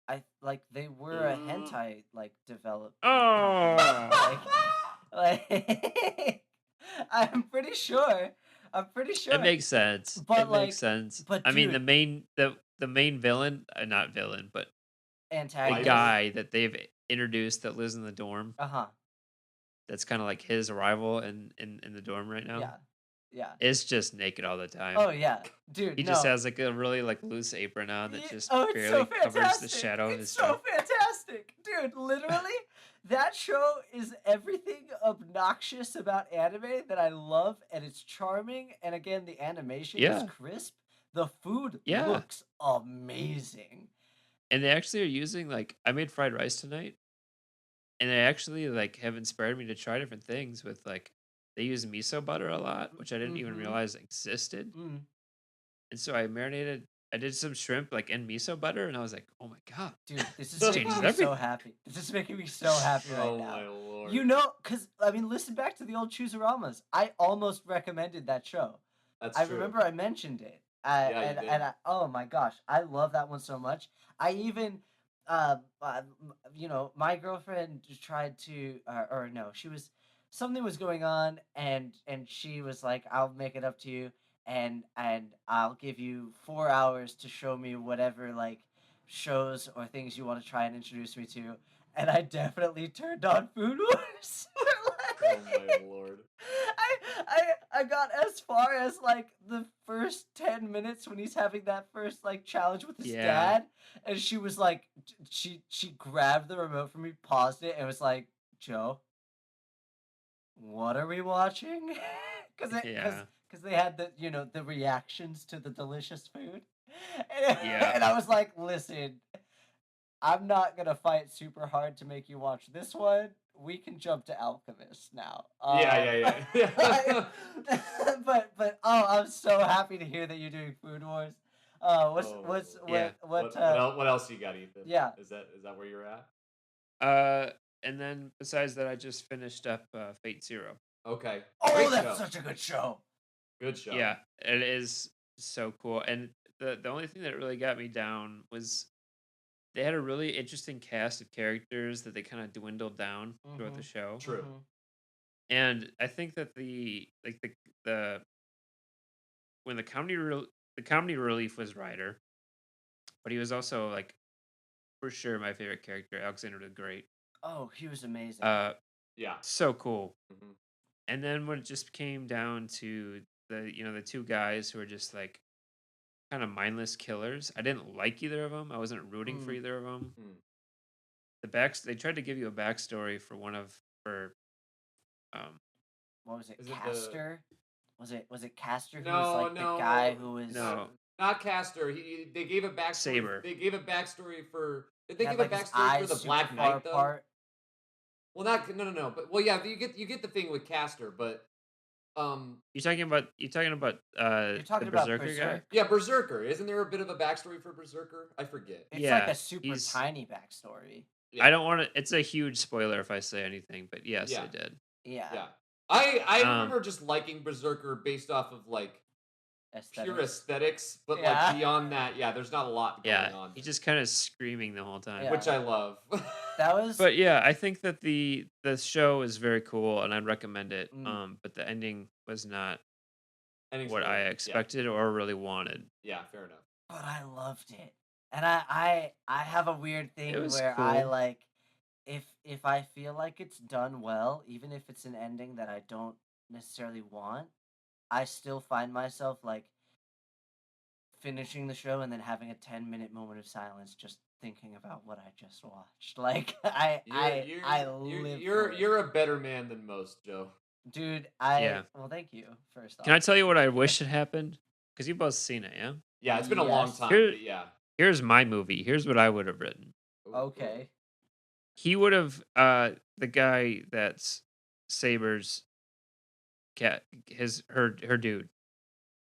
they were a hentai development company. Oh, Like I'm pretty sure. I'm pretty it sure. makes sense. But It makes sense. but I mean, dude, the main villain, not villain, but the antagonist. Rival. guy that they've introduced that lives in the dorm. Uh-huh. That's kind of like his rival in the dorm right now. Yeah. Yeah. It's just naked all the time. Oh yeah. Dude, He just no. has like a really like loose apron on that just Oh, it's so barely covers the fantastic. shadow of It's his so junk. fantastic. Dude, literally, that show is everything obnoxious about anime that I love, and it's charming. And again, the animation is Yeah, crisp. The food yeah. looks amazing. And they actually are using like I made fried rice tonight, and they actually like have inspired me to try different things with like they use miso butter a lot, which I didn't even Mm-hmm. realize existed. Mm. And so I did some shrimp like in miso butter, and I was like, oh my god, Dude, this is this making changes me so everything. happy. This is making me so happy right Oh now. my lord. You know, because, I mean, listen back to the old Chooseramas. I almost recommended that show. That's I true. remember I mentioned it. Yeah, you did. Oh my gosh, I love that one so much. I even, my girlfriend tried to, or no, something was going on, and she was like, "I'll make it up to you, and I'll give you 4 hours to show me whatever like shows or things you want to try and introduce me to." And I definitely turned on Food Wars. Oh my lord. I got as far as like the first 10 minutes when he's having that first like challenge with his Yeah, dad, and she was like, she grabbed the remote from me, paused it, and was like, "Joe, what are we watching?" yeah, Because they had the reactions to the delicious food, and, yeah, and I was like, "Listen, I'm not gonna fight super hard to make you watch this one. We can jump to Alchemist now." Yeah, yeah, yeah. But oh, I'm so happy to hear that you're doing Food Wars. Oh my lord. yeah. What else you got, Ethan? Yeah. Is that where you're at? And then besides that, I just finished up Fate Zero. Okay. Oh, Great that's show. such a good show. Good show. Yeah, it is so cool. And the only thing that really got me down was they had a really interesting cast of characters that they kind of dwindled down throughout Mm-hmm. the show. True. Mm-hmm. And I think that the when the comedy relief was Ryder, but he was also like for sure my favorite character, Alexander the Great. Oh, he was amazing. Yeah. So cool. hmm And then when it just came down to the two guys who were just like kind of mindless killers, I didn't like either of them. I wasn't rooting for Mm. either of them. Hmm. They tried to give you a backstory for um What was it, Is it the Castor? Was it Castor who was No, like the guy no, who was no not Castor. They gave a backstory. Saber. They gave a backstory for. Did he they had give a like his backstory for eyes the super Black far Knight though? apart? Well, not no. But well, yeah, you get the thing with Castor, but You talking about You're the talking about Berserker guy? Berserk. yeah, Berserker. Isn't there a bit of a backstory for Berserker? I forget. It's like Yeah, a super he's. tiny backstory. I Yeah, don't want to. It's a huge spoiler if I say anything, but yes, yeah, I did. Yeah, yeah. I Um, remember just liking Berserker based off of like pure aesthetics. aesthetics, but like Yeah, beyond that, yeah, there's not a lot going yeah, on he's there, just kind of screaming the whole time. which yeah. I love. That was. But yeah, I think that the show is very cool, and I'd recommend it. Mm, But the ending was not Ending's what really I lame. Yeah, expected or really wanted. yeah, fair enough. but I loved it, and I have a weird It thing was where I cool. like if I feel like it's done well, even if it's an ending that I don't necessarily want, I still find myself like finishing the show and then having a 10-minute moment of silence just thinking about what I just watched. Like I live for it. You're a better man than most, Joe. Dude, Yeah. well thank you first Can I off. tell you what I wish had happened? Because you both seen it, yeah. Yeah, it's been a long Yes. time, Here, but yeah. here's my movie. Here's what I would have written. Ooh, ooh. Okay. He would have the guy that's Saber's cat, her dude.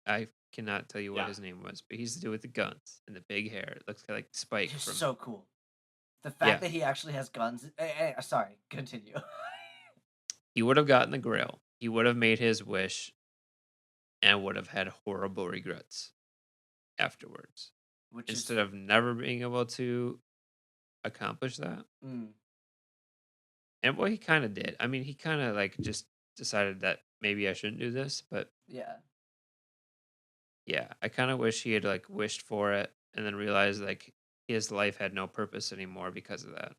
I cannot tell you what Yeah. his name was, but he's the dude with the guns and the big hair. It looks like Spike Just from. so cool. The Yeah, fact that he actually has guns. Sorry, continue. he would have gotten the grail. He would have made his wish and would have had horrible regrets afterwards Which is instead of never being able to accomplish that. mm, And well, he kind of did. I mean, he kind of like just decided that maybe I shouldn't do this, but yeah. yeah, I kind of wish he had like wished for it and then realized like his life had no purpose anymore because of that.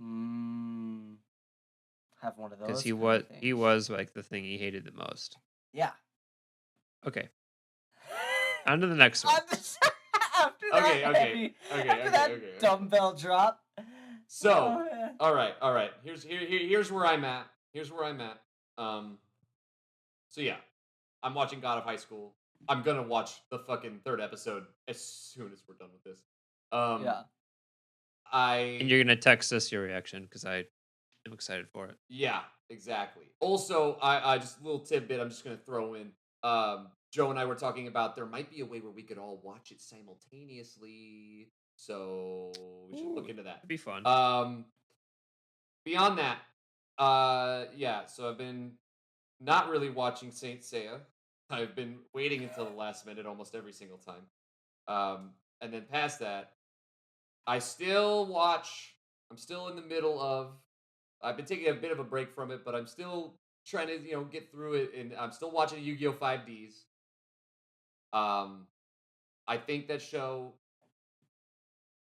Mm, have one of Because those kind of he things. was like the thing he hated the most. Yeah. Okay, on to the next one. After that Okay, okay, heavy, okay, after okay, that okay. dumbbell drop. So, Oh, yeah. all right. Here's where I'm at. Here's where I'm at. So yeah, I'm watching God of High School. I'm gonna watch the fucking third episode as soon as we're done with this. Um, Yeah. And I you're gonna text us your reaction because I am excited for it. Yeah, exactly. Also, I just a little tidbit I'm just gonna throw in. Joe and I were talking about there might be a way where we could all watch it simultaneously. So we should Ooh, look into that. it'd be fun. Beyond that, yeah. So I've been not really watching Saint Seiya. I've been waiting until the last minute almost every single time. And then past that, I still watch. I'm still in the middle of. I've been taking a bit of a break from it, but I'm still trying to get through it, and I'm still watching Yu-Gi-Oh! 5Ds. Um, I think that show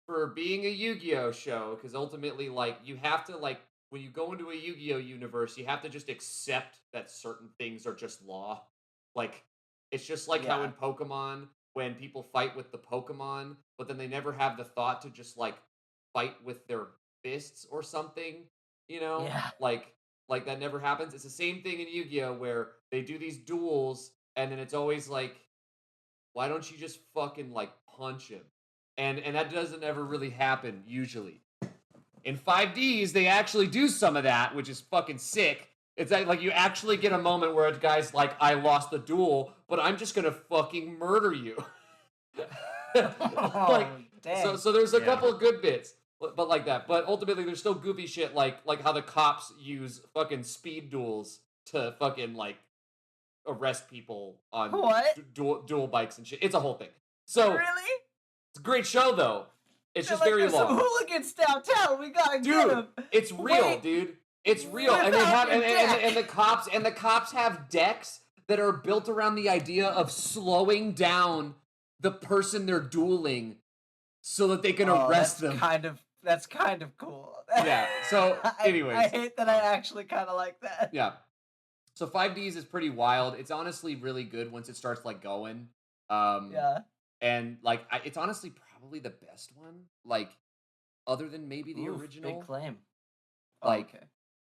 for being a Yu-Gi-Oh show, because ultimately, like, you have to like when you go into a Yu-Gi-Oh universe, you have to just accept that certain things are just law. Like, it's just like how Yeah. in Pokemon, when people fight with the Pokemon, but then they never have the thought to just like fight with their fists or something. You know, Yeah. like that never happens. It's the same thing in Yu-Gi-Oh where they do these duels, and then it's always like, why don't you just fucking like punch him? And that doesn't ever really happen usually. In 5Ds, they actually do some of that, which is fucking sick. It's like you actually get a moment where a guy's like, I lost the duel, but I'm just gonna fucking murder you. Like, Oh, dang. so there's a Yeah. couple of good bits, but like that. But ultimately, there's still goofy shit like how the cops use fucking speed duels to fucking like arrest people on What? dual bikes and shit. It's a whole thing. So Really? it's a great show though. It's They're just like, very there's some long. hooligans downtown. We gotta get Dude, them. it's real, Wait, dude. It's real, whip and they out have your deck. and the cops have decks that are built around the idea of slowing down the person they're dueling so that they can Oh, arrest them. that's kind of cool. Yeah. So, I anyways, hate that I actually kind of like that. yeah. So 5Ds is pretty wild. It's honestly really good once it starts like going. Yeah. And like it's honestly probably the best one. Like other than maybe the Oof, original. big claim. Oh, Like okay.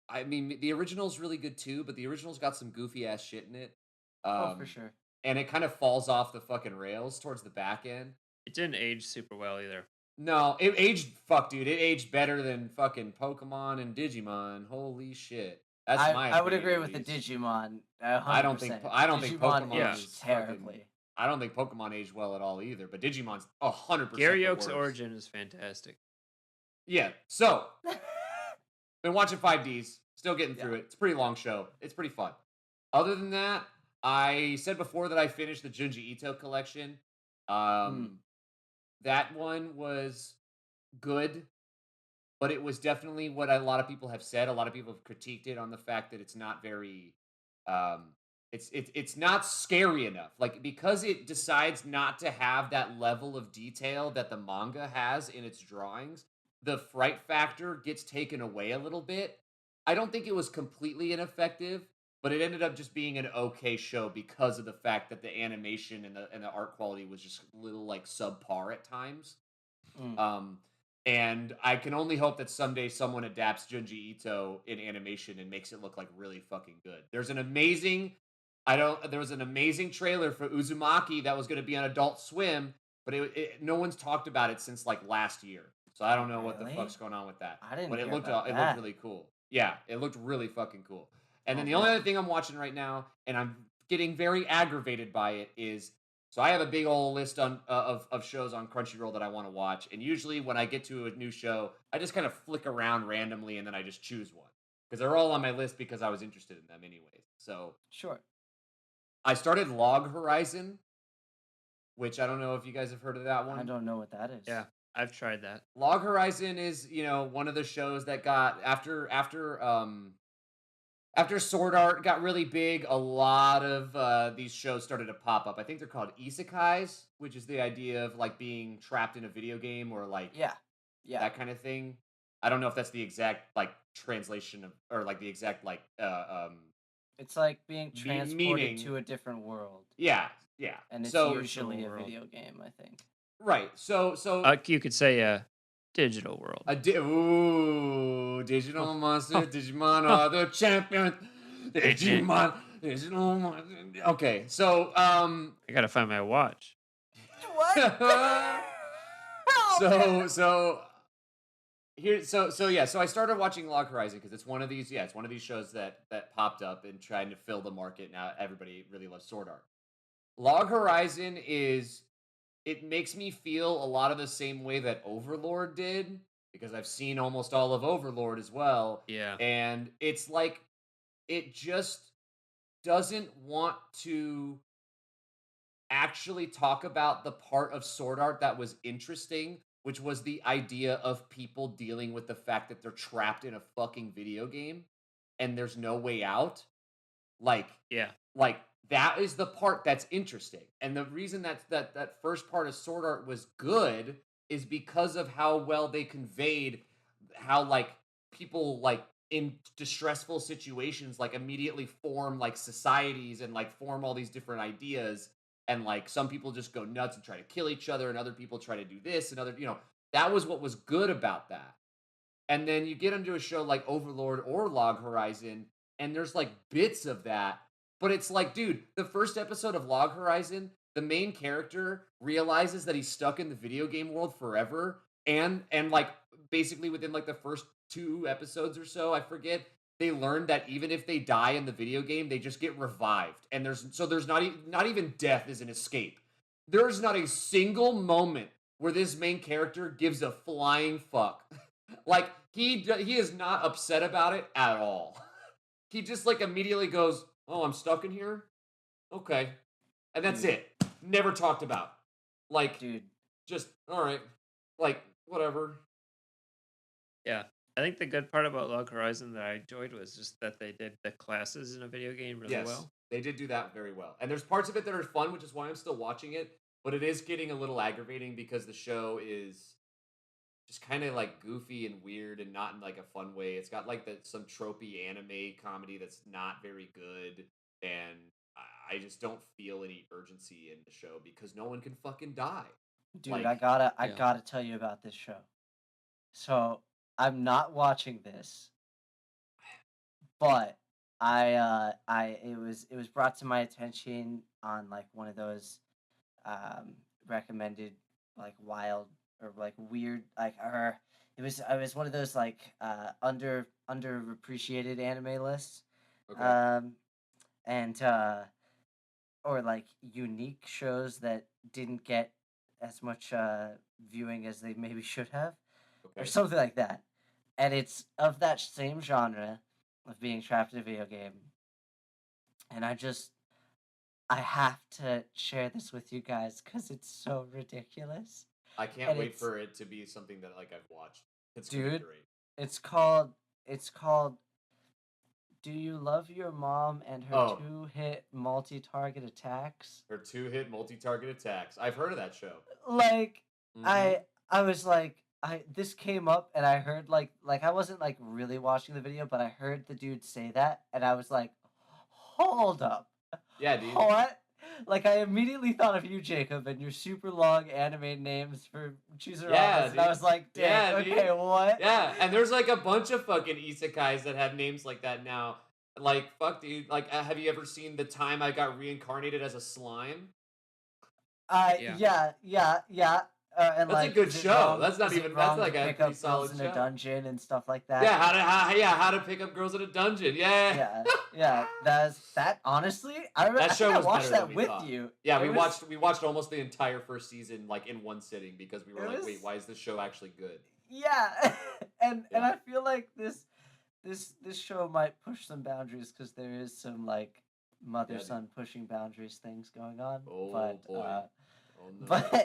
I mean, the original's really good too, but the original's got some goofy ass shit in it. Oh, for Um, sure. and it kind of falls off the fucking rails towards the back end. It didn't age super well either. No, it aged. Fuck, dude, it aged better than fucking Pokemon and Digimon. Holy shit, that's my I would opinion agree at with the least. Digimon I don't think 100%. I don't think Digimon Pokemon Yeah. aged is fucking. terribly. I don't think Pokemon aged well at all either. But Digimon's 100% Gary the Oak's worst. origin is fantastic. Yeah. So been watching 5Ds, still getting Yeah. through it. It's a pretty long show. It's pretty fun. Other than that, I said before that I finished the Junji Ito collection. Mm. That one was good, but it was definitely what a lot of people have said. A lot of people have critiqued it on the fact that it's not very, um, it's not scary enough. Like because it decides not to have that level of detail that the manga has in its drawings, the fright factor gets taken away a little bit. I don't think it was completely ineffective, but it ended up just being an okay show because of the fact that the animation and the art quality was just a little like subpar at times. Mm. Um, and I can only hope that someday someone adapts Junji Ito in animation and makes it look like really fucking good. There was an amazing trailer for Uzumaki that was going to be on Adult Swim, but no one's talked about it since like last year. So I don't know what the fuck's Really? going on with that. I didn't But hear about it looked that. really cool. Yeah, it looked really fucking cool. And Oh then the only other man. thing I'm watching right now, and I'm getting very aggravated by it, is so I have a big old list of shows on Crunchyroll that I want to watch, and usually when I get to a new show, I just kind of flick around randomly and then I just choose one because they're all on my list because I was interested in them anyways. So Sure. I started Log Horizon, which I don't know if you guys have heard of that I one. don't know what that is. Yeah, I've tried that. Log Horizon is one of the shows that got after Sword Art got really big, a lot of these shows started to pop up. I think they're called isekais, which is the idea of like being trapped in a video game or like Yeah. Yeah. that kind of thing. I don't know if that's the exact like translation of or like the exact like It's like being transported meaning. to a different world, Yeah, yeah. and it's So Virtual usually a world. video game, I think. right. So You could say a digital world. Digital monster, Digimon are the champion. Digimon, digital monster. Okay, so I gotta find my watch. What? so here so I started watching Log Horizon because it's one of these shows that popped up and trying to fill the market. Now everybody really loves Sword Art. Log Horizon it makes me feel a lot of the same way that Overlord did because I've seen almost all of Overlord as well, Yeah. and it's like it just doesn't want to actually talk about the part of Sword Art that was interesting, which was the idea of people dealing with the fact that they're trapped in a fucking video game and there's no way out. Like, Yeah. like that is the part that's interesting. And the reason that first part of Sword Art was good is because of how well they conveyed how like people like in distressful situations like immediately form like societies and like form all these different ideas and like some people just go nuts and try to kill each other and other people try to do this and other that was what was good about that. And then you get into a show like Overlord or Log Horizon, and there's like bits of that. But it's like, dude, the first episode of Log Horizon, the main character realizes that he's stuck in the video game world forever. And like basically within like the first 2 episodes or so, I forget, they learn that even if they die in the video game, they just get revived. And there's not even death is an escape. There's not a single moment where this main character gives a flying fuck. Like he is not upset about it at all. He just like immediately goes, "Oh, I'm stuck in here. Okay," and that's Dude. it. Never talked about. Like, Dude. just all right. Like whatever. Yeah. I think the good part about Log Horizon that I enjoyed was just that they did the classes in a video game really Yes, well. they did do that very well. And there's parts of it that are fun, which is why I'm still watching it. But it is getting a little aggravating because the show is just kind of like goofy and weird and not in like a fun way. It's got like some tropey anime comedy that's not very good, and I just don't feel any urgency in the show because no one can fucking die. Dude, Like, I Yeah. gotta tell you about this show. So I'm not watching this, but it was brought to my attention on like one of those recommended like wild like weird like or it was one of those like underappreciated anime lists. Okay. And or like unique shows that didn't get as much viewing as they maybe should have, or Okay. something like that. And it's of that same genre of being trapped in a video game. And I have to share this with you guys because it's so ridiculous. I can't And wait it's, for it to be something that like I've watched. It's gonna be dude, great. it's called Do You Love Your Mom and Her Oh, Two-Hit Multi-Target Attacks? her 2-hit multi-target attacks. I've heard of that show. Like Mm-hmm. I was like this came up and I heard like I wasn't like really watching the video, but I heard the dude say that and I was like, hold up. Yeah, dude. What? Like I immediately thought of you, Jacob, and your super long anime names for Chuzuramas, Yeah, and I dude. was like, dang, Yeah, okay, dude. what? Yeah, and there's like a bunch of fucking isekais that have names like that now. Like, fuck, dude. Like, have you ever seen The Time I Got Reincarnated as a Slime? Yeah. Yeah. And That's a like, good is it show. wrong? That's not Is it even. That's wrong like to a pick pretty up girls solid in show. a dungeon and stuff like that? Yeah, how to pick up girls in a dungeon. Yeah. Yeah. That honestly, I remember. That I show think I was watched better than that we with thought. you. Yeah, It was- we watched almost the entire first season like in one sitting because we were It like, was- wait, why is this show actually good? Yeah, and Yeah. I feel like this show might push some boundaries because there is some like mother son pushing boundaries things going on. Oh But boy. Oh no.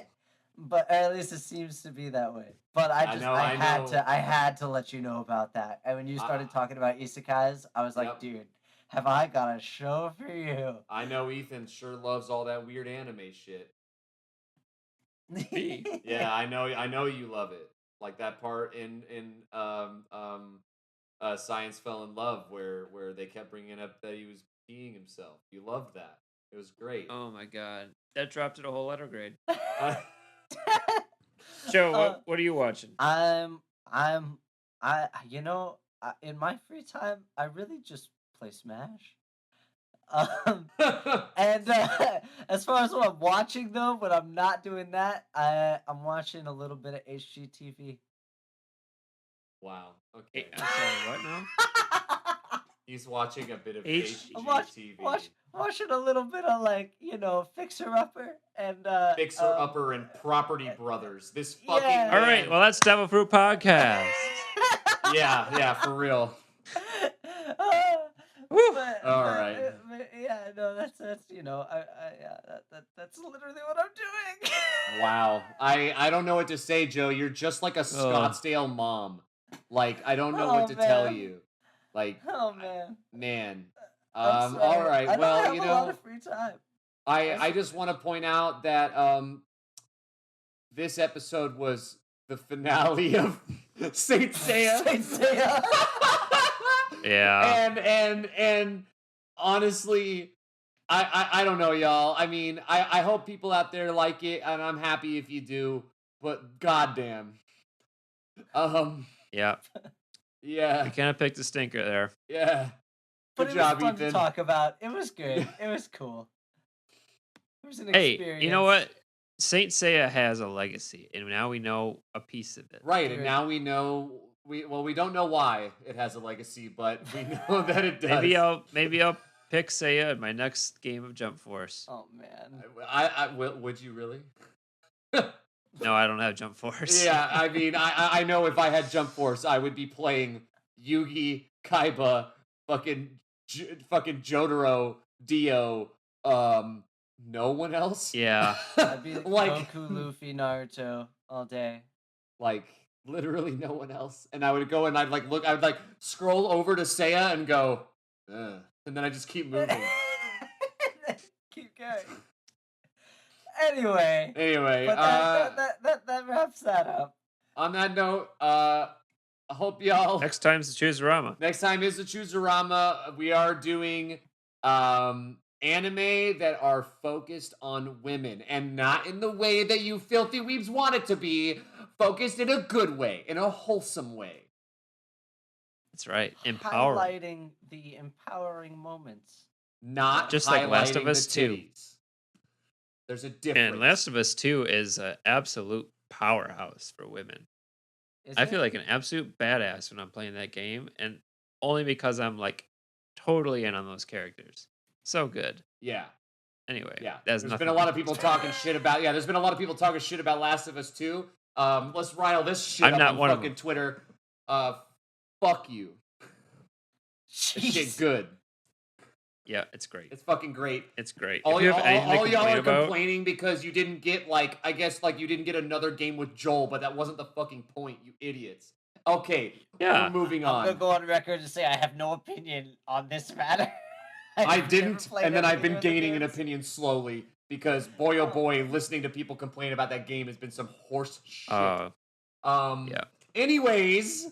but at least it seems to be that way. But I know, I I had know. to let you know about that. And when you started talking about isekais, I was like, Yep. dude, have I got a show for you? I know Ethan sure loves all that weird anime shit. Me? Yeah, I know you love it. Like that part in Science Fell in Love where they kept bringing up that he was peeing himself. You loved that. It was great. Oh my god, that dropped it a whole letter grade. Uh, Joe, what are you watching? I'm you know, in my free time, I really just play Smash. And as far as what I'm watching though, when I'm not doing that, I'm watching a little bit of HGTV. wow. Okay. I'm sorry, what now? He's watching a bit of I'm HGTV. Watching a little bit of like, you know, Fixer Upper and Fixer Upper and Property Brothers. This fucking Yeah. All right, well, that's Devil Fruit Podcast. yeah, for real. Woo. All right. Yeah, no, that's you know, that's literally what I'm doing. Wow. I don't know what to say, Joe. You're just like a Scottsdale mom. Like, I don't know what to tell you. Like, oh man. Man. I'm sorry. All right. I know I Well, have you a know, lot of free time. I just want to point out that this episode was the finale of Saint Seiya. Saint Seiya. Yeah. And honestly, I don't know, y'all. I mean, I hope people out there like it, and I'm happy if you do. But goddamn, Yeah. yeah, You kind of picked a stinker there. yeah. But Good it was job, fun Ethan. to talk about. It was good. It was cool. It was an Hey, experience. you know what? Saint Seiya has a legacy, and now we know a piece of it. Right, and now we know. We don't know why it has a legacy, but we know that it does. Maybe I'll pick Seiya in my next game of Jump Force. Oh man. Would you really? No, I don't have Jump Force. Yeah, I mean, I know if I had Jump Force, I would be playing Yugi, Kaiba, fucking Jotaro, Dio, no one else. Yeah. I'd be like Goku, Luffy, Naruto all day. Like literally no one else. And I would go and I'd like scroll over to Seiya and go, and then I just keep moving. Keep going. Anyway, but that wraps that up. On that note, I hope y'all. Next time's the Chuzurama. Next time is the Chuzurama. We are doing anime that are focused on women, and not in the way that you filthy weebs want it to be. Focused in a good way, in a wholesome way. That's right. Empowering. Highlighting the empowering moments. Not just like Last of Us 2. There's a difference. And Last of Us 2 is an absolute powerhouse for women. Is I feel it? like an absolute badass when I'm playing that game, and only because I'm like totally in on those characters. So good. Yeah. Anyway, Yeah. that's There's been nothing. a lot of people talking shit about. Yeah, there's been a lot of people talking shit about Last of Us 2. Let's rile this shit I'm up not on one of fucking them. Twitter. Fuck you. This shit Jeez. good. Yeah, it's great. It's fucking great. It's great. All, If you have anything to all y'all complain are about, complaining because you didn't get like, I guess like you didn't get another game with Joel, but that wasn't the fucking point, you idiots. Okay, we're yeah, moving I'm gonna on. go on record and say I have no opinion on this matter. I I've never didn't, played and then I've either been of the gaining an games. opinion slowly because boy oh Oh. boy, listening to people complain about that game has been some horse shit. yeah. Anyways,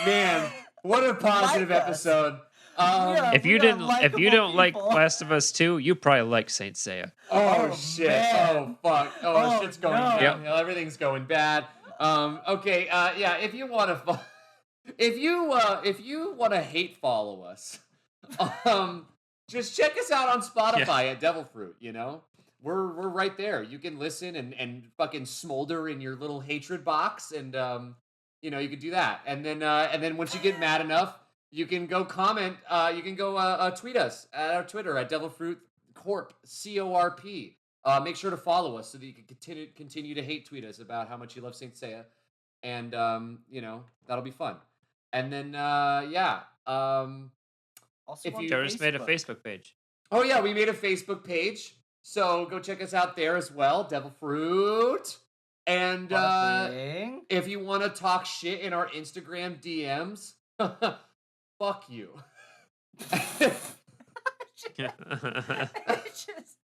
man, what a positive Like us. episode. If you we are didn't, if you likable don't like people. Last of Us 2, you probably like Saint Seiya. Oh, Oh, shit. man. Oh fuck. Oh, Oh, shit's going no. downhill. Everything's going bad. Okay. Yeah. If you want to, if you want to hate follow us, just check us out on Spotify at Devil Fruit. You know, we're right there. You can listen and fucking smolder in your little hatred box, and you know, you can do that. And then once you get mad enough, you can go comment. You can go tweet us at our Twitter at Devil Fruit Corp CORP. Make sure to follow us so that you can continue to hate tweet us about how much you love Saint Seiya, and you know, that'll be fun. And then yeah, Also if on you- Joe just made a Facebook. Facebook page. oh yeah, we made a Facebook page, so go check us out there as well, Devil Fruit. And Fucking. if you want to talk shit in our Instagram DMs, fuck you. It's just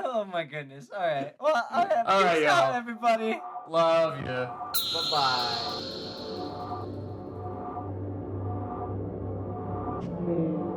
oh my goodness. All right. Well, all right. All right, Peace out, y'all. everybody. Love you. Bye bye.